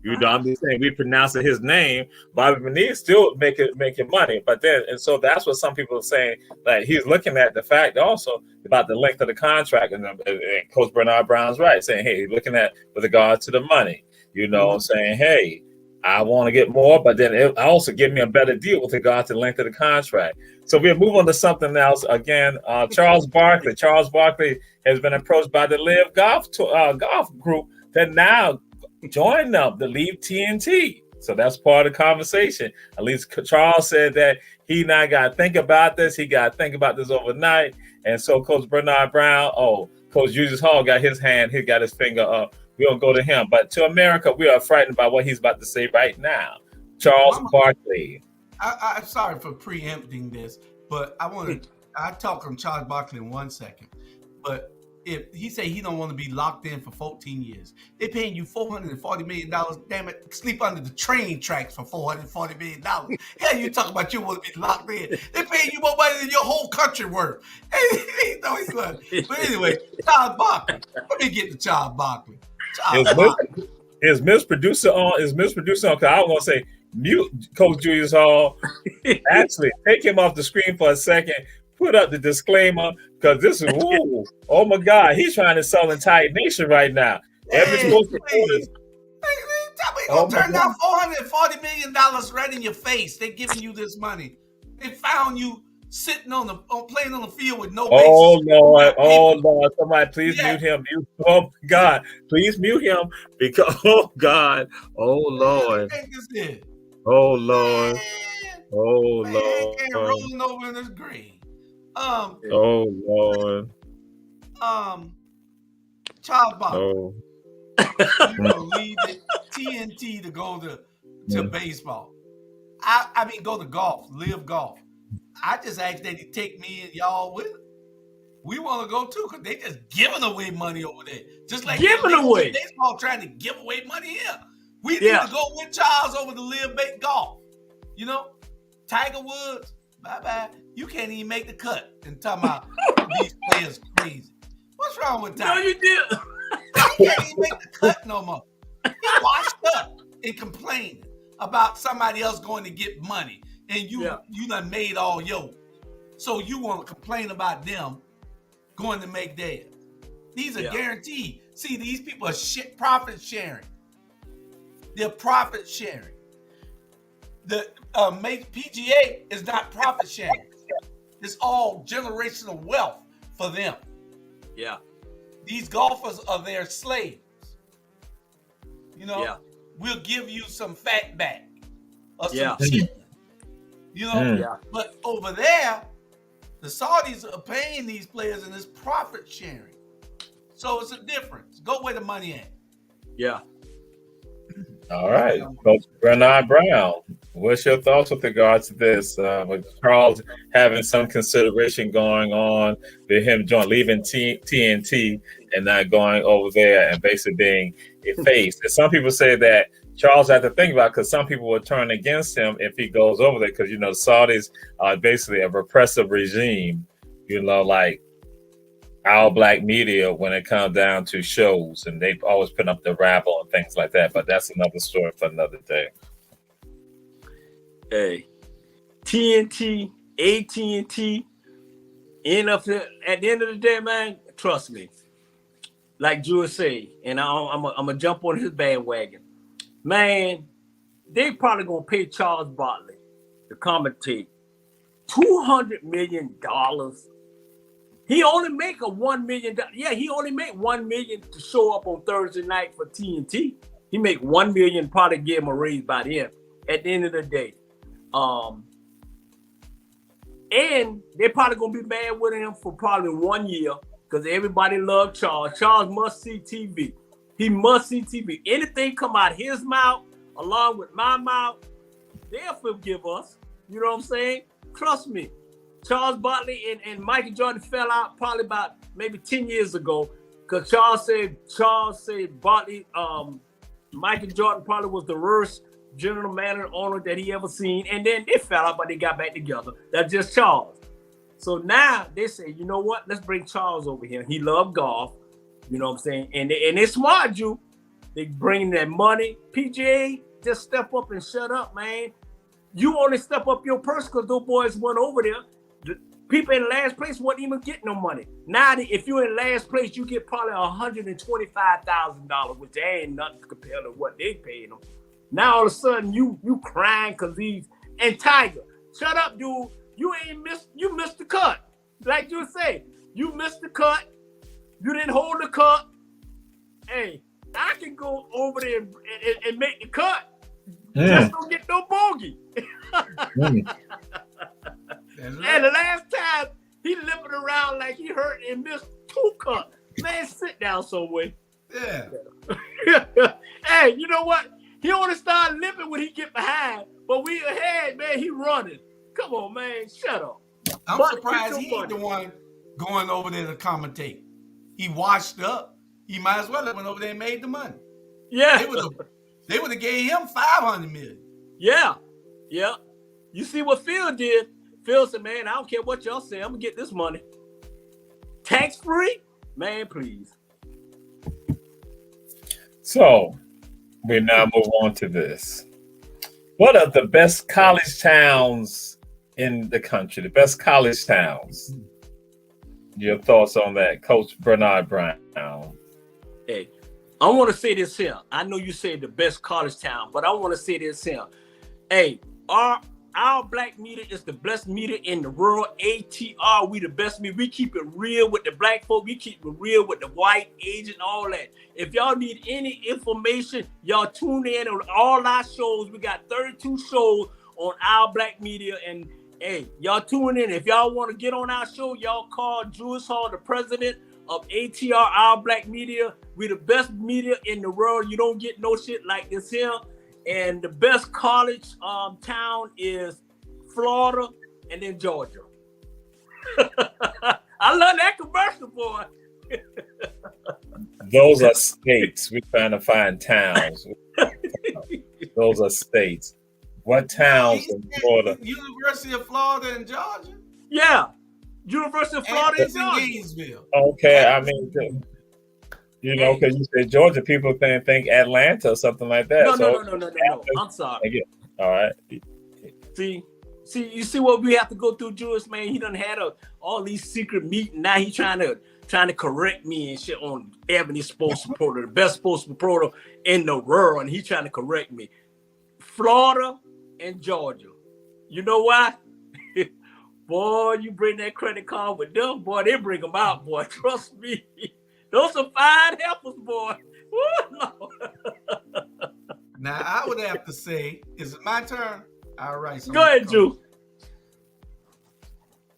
you know, I'm just saying we pronouncing his name. Bobby Bonilla still making money, but then, and so that's what some people are saying. Like he's looking at the fact also about the length of the contract, and Coach Bernard Brown's right, saying, hey, looking at with regard to the money, you know, saying, hey, I want to get more, but then it also give me a better deal with regard to the length of the contract. So we'll move on to something else again. Charles Barkley has been approached by the Live Golf group that now join them to leave TNT. So that's part of the conversation. At least Charles said that he now got to think about this. He got to think about this overnight. And so Coach Bernard Brown, Coach Julius Hall got his finger up. We're going to go to him. But to America, we are frightened by what he's about to say right now. Charles Barkley. I'm sorry for preempting this, but I'll talk on Charles Barkley in 1 second. But if he say he don't want to be locked in for 14 years, they're paying you $440 million. Damn it, sleep under the train tracks for $440 million. Hell, you talking about you want to be locked in? They're paying you more money than your whole country worth. But anyway, Charles Barkley. Let me get to Charles Barkley. Is Miss Producer on? Because I was gonna say mute Coach Julius Hall. Actually, take him off the screen for a second. Put up the disclaimer because this is oh my God, he's trying to sell the entire nation right now. Every sports reporters. We gonna turn down $440 million right in your face. They're giving you this money. They found you sitting playing on the field with no bases. Oh Lord, somebody please mute him. Oh my God, please mute him because oh Lord. Oh Lord. Rolling over in his grave. Oh Lord. Charles Barkley. You gonna leave the TNT to go to baseball. I mean go to golf, live golf. I just asked that he take me and y'all with him. We want to go too, because they just giving away money over there. Just like giving away. Baseball trying to give away money here. We need to go with Charles over to live golf. You know, Tiger Woods, bye-bye. You can't even make the cut. And talking about these players crazy. What's wrong with Tiger? No, you did. He can't even make the cut no more. He washed up and complaining about somebody else going to get money. And you done made all yours. So you want to complain about them going to make theirs. These are guaranteed. See, these people are profit sharing. They're profit sharing. The PGA is not profit sharing. It's all generational wealth for them. Yeah. These golfers are their slaves. You know, we'll give you some fat back or some chicken. You know, but over there, the Saudis are paying these players and it's profit sharing. So it's a difference. Go where the money at. Yeah. All right. Coach Bernard Brown, what's your thoughts with regards to this? With Charles having some consideration going on, with him leaving TNT and not going over there and basically being effaced. And some people say that Charles had to think about, because some people will turn against him if he goes over there, because, you know, Saudis are basically a repressive regime, you know, like our black media when it comes down to shows, and they've always put up the rabble and things like that. But that's another story for another day. Hey, TNT, AT&T, NFL, at the end of the day, man, trust me. Like Julius say, and I'm gonna jump on his bandwagon. Man, they probably gonna pay Charles Barkley to commentate $200 million. He only make a $1 million. Yeah, he only make $1 million to show up on Thursday night for TNT. He make $1 million, probably give him a raise by then. At the end of the day, and they're probably gonna be mad with him for probably 1 year because everybody loved Charles. Charles must see TV. He must see TV. Anything come out his mouth, along with my mouth, they'll forgive us. You know what I'm saying? Trust me. Charles Barkley and Michael Jordan fell out probably about maybe 10 years ago, because Charles said Barkley, Michael Jordan probably was the worst general manager owner that he ever seen, and then they fell out, but they got back together. That's just Charles. So now they say, you know what? Let's bring Charles over here. He loved golf. You know what I'm saying? And they smart you. They bring that money. PGA, just step up and shut up, man. You only step up your purse because those boys went over there. The people in last place wasn't even getting no money. Now, if you're in last place, you get probably $125,000, which ain't nothing compared to what they paid them. Now all of a sudden you crying because and Tiger, shut up, dude. You missed the cut. Like you say, you missed the cut. You didn't hold the cut. Hey, I can go over there and make the cut. Just don't get no bogey. And the last time he limping around like he hurt and missed 2 cuts. Man, sit down somewhere. Yeah. Hey, you know what? He only started limping when he get behind, but we ahead, man. He running. Come on, man. Shut up. I'm surprised he ain't the one going over there to commentate. He washed up. He might as well have went over there and made the money. Yeah. They would have gave him $500 million. Yeah. Yeah. You see what Phil did? Phil said, man, I don't care what y'all say. I'm going to get this money. Tax-free? Man, please. So, we now move on to this. What are the best college towns in the country? The best college towns? Your thoughts on that, Coach Bernard Brown? Hey, I want to say this here. I know you say the best college town, but I want to say this here. Hey, our black media is the best media in the world. ATR, we the best media. We keep it real with the black folk. We keep it real with the white, Asian, all that. If y'all need any information, y'all tune in on all our shows. We got 32 shows on our black media. And hey, y'all tune in. If y'all want to get on our show, y'all call Julius Hall, the president of ATR, our black media. We the best media in the world. You don't get no shit like this here. And the best college town is Florida and then Georgia. I love that commercial, boy. Those are states. We're trying to find towns. Those are states. What towns in Florida? University of Florida and Georgia. Yeah, University of Florida and in Georgia. Gainesville. Okay, I mean, because you said Georgia, people think Atlanta or something like that. No. I'm sorry. All right. See, you see what we have to go through, Julius, man. He done had all these secret meetings. Now he trying to correct me and shit on Ebony sports reporter, the best sports reporter in the world, and he trying to correct me. Florida and Georgia. You know why? Boy, you bring that credit card with them, boy, they bring them out, boy. Trust me. Those are fine helpers, boy. Woo, Lord. Now, I would have to say, is it my turn? All right. Go ahead, Ju.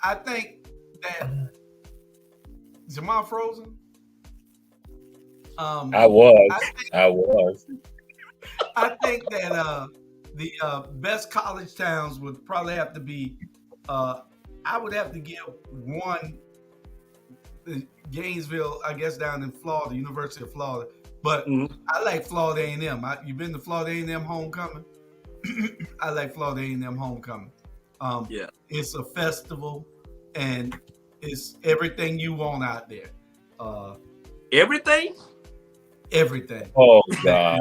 I think that Jamal frozen. I was. I think that the best college towns would probably have to be. I would have to give one, Gainesville, I guess, down in Florida, University of Florida. But I like Florida A&M. You been to Florida A&M homecoming? I like Florida A&M homecoming. Yeah, it's a festival, and it's everything you want out there. Everything. Oh God!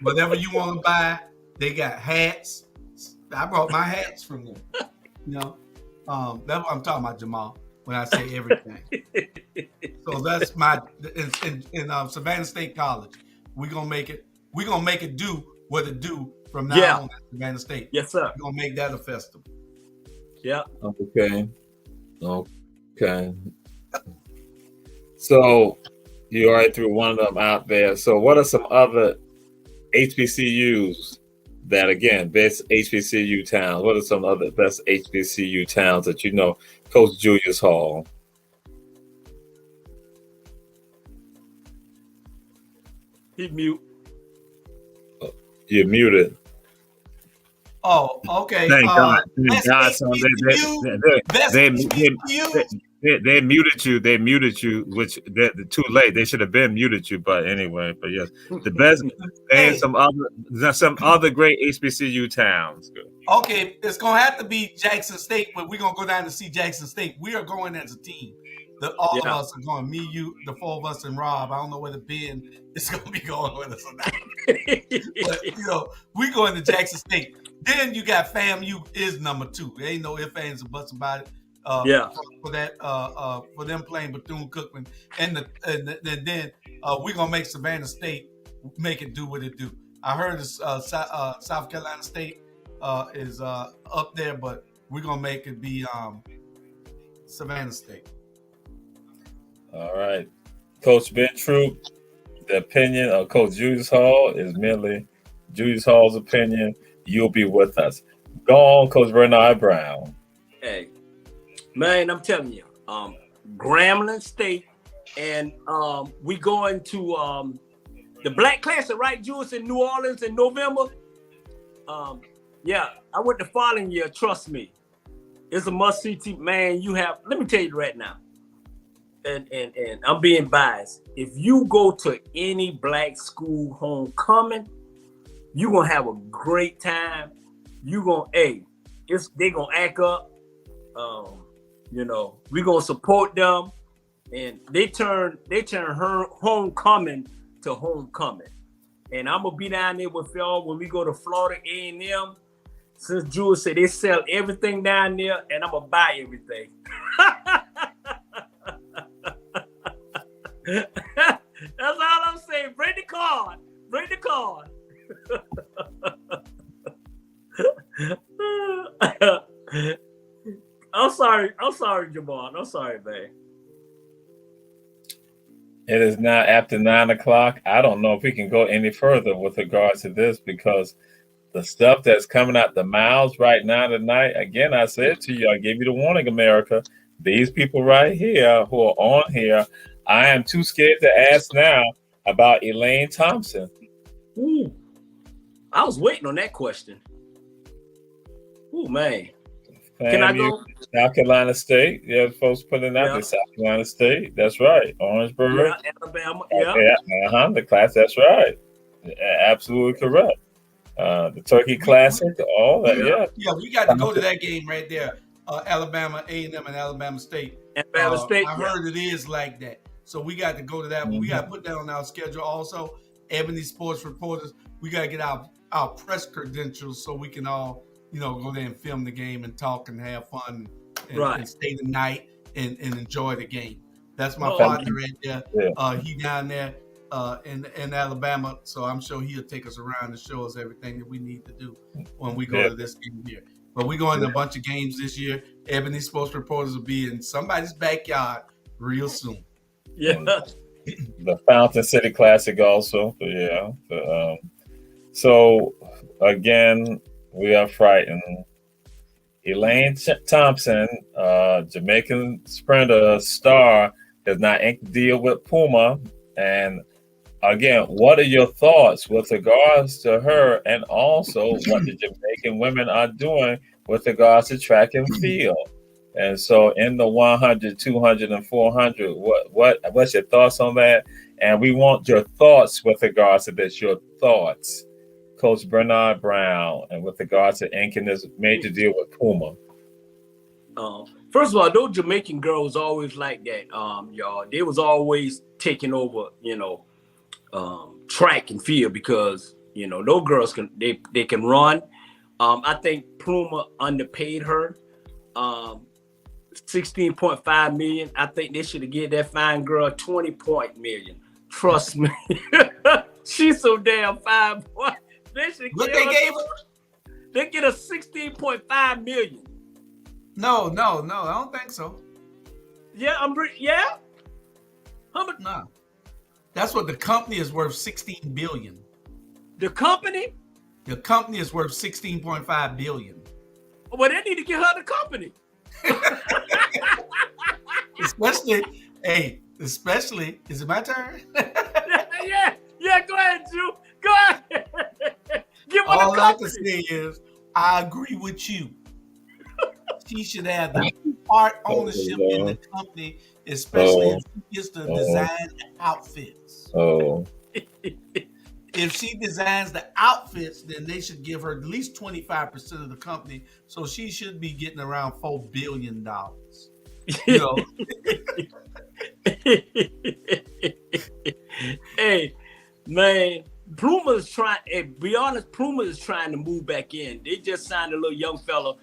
Whatever you want to buy, they got hats. I brought my hats from them. You know, that's what I'm talking about, Jamal. When I say everything, so that's my in Savannah State College. We're gonna make it do what it do from now on at Savannah State. Yes, sir. We're gonna make that a festival. Yeah. Okay. So you already threw one of them out there. So what are some other HBCUs that, again, best HBCU towns? What are some other best HBCU towns that you know? Coach Julius Hall. He mute. You're muted. Oh, okay. Thank God. They muted you. They muted you, which they're too late. They should have been muted you, but anyway. But yes, the best and some other great HBCU towns. Good. Okay, it's gonna have to be Jackson State, but we're gonna go down to see Jackson State. We are going as a team. All of us are going. Me, you, the four of us, and Rob. I don't know whether Ben is gonna be going with us or not. But we going to Jackson State. Then you got FAMU is number 2. There ain't no ifs, ands, or buts about it. For that, for them playing Bethune-Cookman, and then we're gonna make Savannah State make it do what it do. I heard South Carolina State is up there, but we're gonna make it be Savannah State. All right, Coach Ben Troop. The opinion of Coach Julius Hall is merely Julius Hall's opinion. You'll be with us. Go on, Coach Bernard Brown. Hey, man, I'm telling you, Grambling State, and we going to the Black Classic, right, Julius, in New Orleans in November. Yeah, I went the following year. Trust me, it's a must-see team, man. Let me tell you right now, and I'm being biased. If you go to any black school homecoming, you're gonna have a great time. They gonna act up. We're gonna support them, and they turn her homecoming to homecoming. And I'm gonna be down there with y'all when we go to Florida A&M. Since Jules said they sell everything down there, and I'm gonna buy everything. That's all I'm saying. Bring the card. I'm sorry, Jamal. I'm sorry, man. It is now after 9 o'clock. I don't know if we can go any further with regards to this, because the stuff that's coming out the mouths right now tonight, again, I said to you, I gave you the warning, America. These people right here who are on here, I am too scared to ask now about Elaine Thompson. Ooh, I was waiting on that question. Ooh, man. Can I go? South Carolina State. Yeah, folks putting out there. South Carolina State. That's right. Orangeburg. Yeah, Alabama. Yeah. The class. That's right. Absolutely correct. The Turkey Classic, all that, Yeah, we got to go to that game right there. Alabama A&M and Alabama State. Alabama State. I heard it is like that. So we got to go to that one. We got to put that on our schedule also. Ebony Sports Reporters, we got to get our press credentials so we can all, go there and film the game and talk and have fun and stay the night and enjoy the game. That's my partner right there. Yeah. He down there in Alabama, so I'm sure he'll take us around and show us everything that we need to do when we go to this game here. But we're going to a bunch of games this year. Ebony Sports Reporters will be in somebody's backyard real soon. Yeah. The Fountain City Classic also. Yeah. So, again, we are frightened. Elaine Thompson, Jamaican sprinter star, does not ink the deal with Puma. And again, what are your thoughts with regards to her, and also what the Jamaican women are doing with regards to track and field? And so in the 100, 200, and 400, what's your thoughts on that? And we want your thoughts with regards to this, your thoughts, Coach Bernard Brown, and with regards to inking this major deal with Puma. First of all, those Jamaican girls always like that, y'all. They was always taking over, track and field because, those girls they can run. I think Puma underpaid her. 16.5 million. I think they should have given that fine girl 20 million. Trust me. She's so damn fine, boy. They should gave her? They get a 16.5 million. No, I don't think so. Yeah, yeah. How much? No. That's what the company is worth, 16 billion. The company? The company is worth 16.5 billion. Well, they need to get her the company. Especially, is it my turn? yeah, go ahead, Drew. Go ahead. Give her All the company. I can say is, I agree with you. She should have the part ownership in the company, especially if she gets to design the outfits. If she designs the outfits, then they should give her at least 25% of the company. So she should be getting around $4 billion. Hey, man, Puma is trying. Hey, be honest, Puma is trying to move back in. They just signed a little young fella,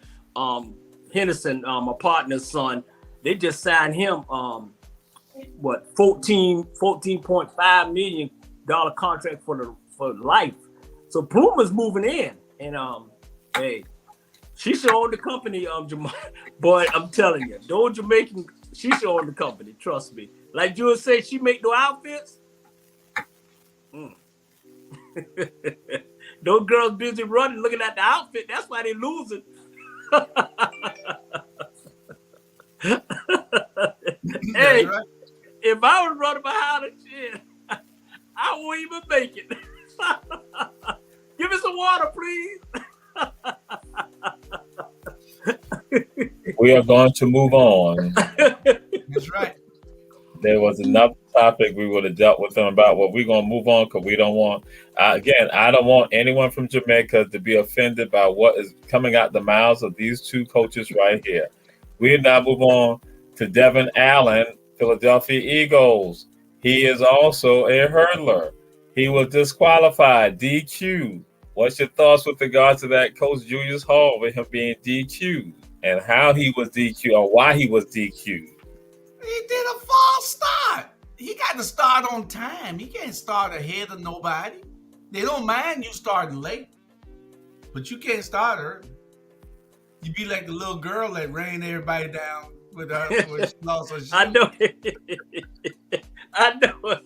Henderson, my partner's son. They just signed him, $14.5 million contract for life. So Puma's moving in, and hey, she should own the company. Jamal, boy, I'm telling you, those Jamaican, she should own the company. Trust me. Like Julius said, she make no outfits. Those girls busy running, looking at the outfit. That's why they losing. Hey, right. If I was running behind a shit, I won't even make it. Give me some water, please. We are going to move on. That's right. There was another topic we would have dealt with them about, but we're going to move on because we don't want, again, I don't want anyone from Jamaica to be offended by what is coming out the mouths of these two coaches right here. We now move on to Devin Allen, Philadelphia Eagles. He is also a hurdler. He was disqualified, DQ. What's your thoughts with regard to that, Coach Julius Hall, with him being DQ and how he was DQ or why he was DQ? He did a false start. He got to start on time. He can't start ahead of nobody. They don't mind you starting late, but you can't start early. You be like the little girl that ran everybody down with her when she lost her shoe. I know it. I know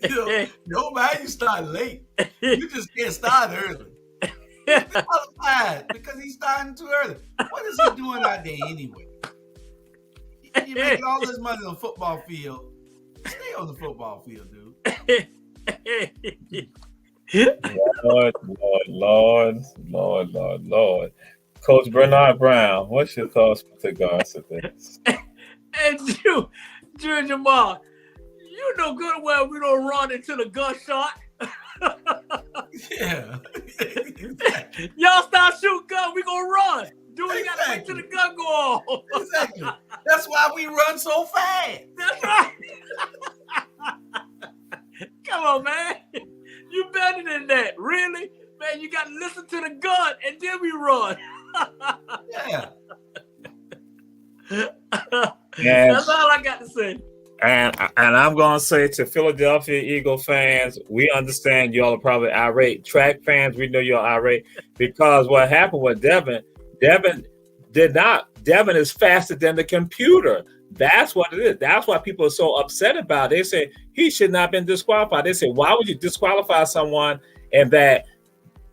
it. Nobody start late. You just can't start early. He's disqualified because he's starting too early. What is he doing out there anyway? You're making all this money on the football field. Stay on the football field, dude. Lord. Coach Bernard Brown, what's your thoughts with regards to this? And Julius Jamal, you know good and well we don't run into the gunshot. Yeah. Y'all start shooting gun, we gonna run. Dude, you gotta wait till the gun go off. Exactly. That's why we run so fast. That's right. Come on, man. You better than that. Really? Man, you gotta listen to the gun and then we run. Yeah. That's all I got to say. And I'm going to say to Philadelphia Eagle fans, we understand y'all are probably irate. Track fans, we know you're irate because what happened with Devin is faster than the computer. That's what it is. That's why people are so upset about it. They say he should not have been disqualified. They say, why would you disqualify someone and that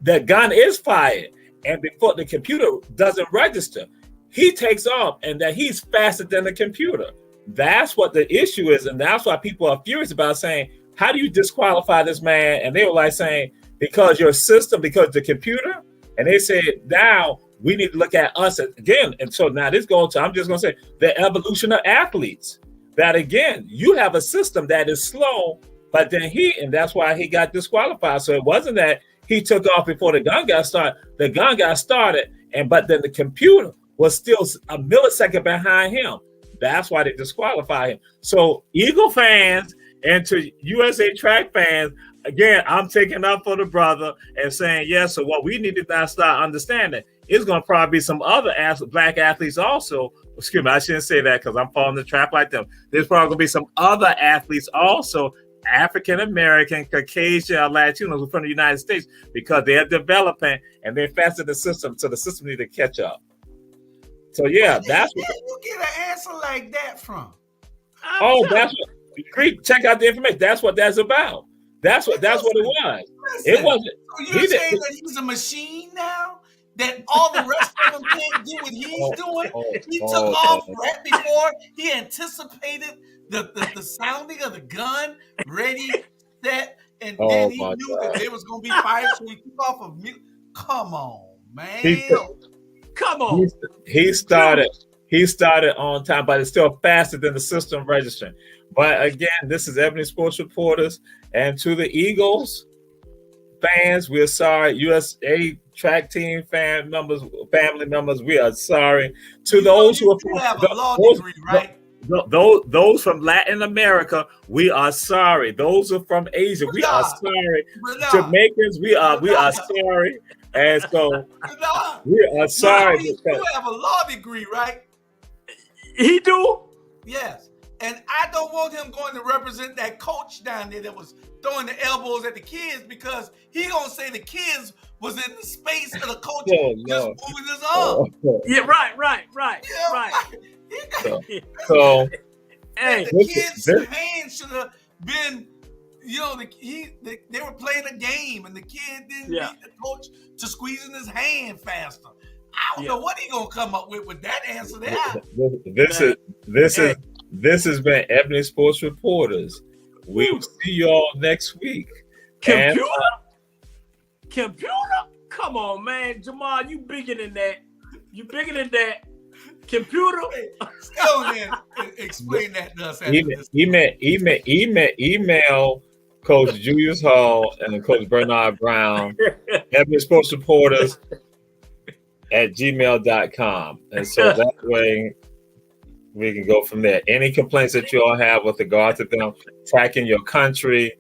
the gun is fired and before the computer doesn't register? He takes off and that he's faster than the computer. That's what the issue is. And that's why people are furious about saying, how do you disqualify this man? And they were like saying, because your system, because the computer. And they said, now we need to look at us again. And so now this goes to, I'm just going to say, the evolution of athletes. That again, you have a system that is slow, but then and that's why he got disqualified. So it wasn't that he took off before the gun got started. The gun got started, but then the computer was still a millisecond behind him. That's why they disqualified him. So Eagle fans and to USA track fans, again, I'm taking up for the brother and saying, yes, so what we need to now start understanding is going to probably be some other black athletes also. Excuse me, I shouldn't say that because I'm falling the trap like them. There's probably going to be some other athletes also, African-American, Caucasian, or Latinos from the United States because they're developing and they're faster than the system. So the system needs to catch up. So yeah, that's where you get an answer like that from. That's what. Check out the information. That's what that's about. That's what it was. It wasn't. So you're saying that he's a machine now? That all the rest of them can't do what he's doing? He took off right before he anticipated the sounding of the gun, ready, set, and then he knew that they was going to be fired, so he took off of mute. Come on, man. Come on. He started on time, but it's still faster than the system registering. But again, this is Ebony Sports Reporters. And to the Eagles fans, we're sorry. USA track team family members, we are sorry. To those who have a law degree, right? Those from Latin America, we are sorry. Those are from Asia, we are sorry. Jamaicans, we are sorry. And so we are sorry. You have a law degree, right? He do? Yes. And I don't want him going to represent that coach down there that was throwing the elbows at the kids because he gonna say the kids was in the space of the coach just moving his arm. Yeah, right. So hey, the kids' hands should have been. They were playing a game, and the kid didn't need the coach to squeeze in his hand faster. I don't know what he gonna come up with that answer there. This has been Ebony Sports Reporters. We will see y'all next week. Computer? Come on, man, Jamal, you bigger than that. Computer? Explain that to us. Email Coach Julius Hall and Coach Bernard Brown, Ebony Sports Reporters at gmail.com. And so that way we can go from there. Any complaints that you all have with regard to them tracking your country,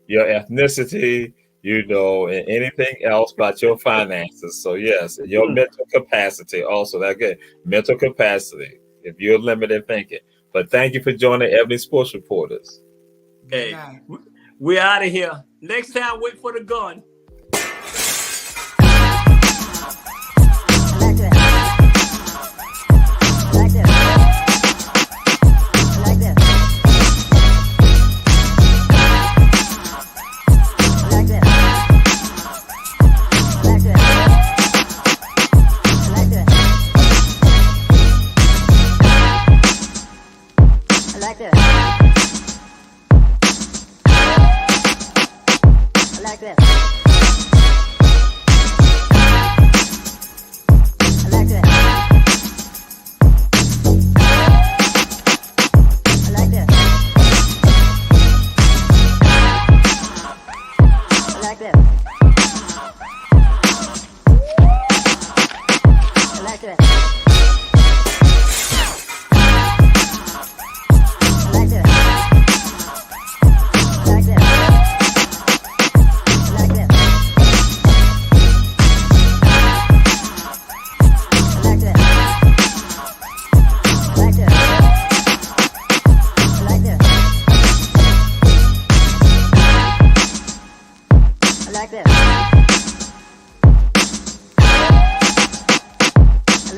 your ethnicity, and anything else about your finances. So yes, your mental capacity also. That's good. Mental capacity if you're limited thinking. But thank you for joining Ebony Sports Reporters. Hey, we're out of here. Next time, wait for the gun. Like that.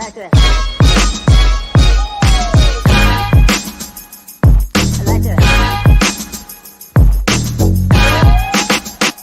like that.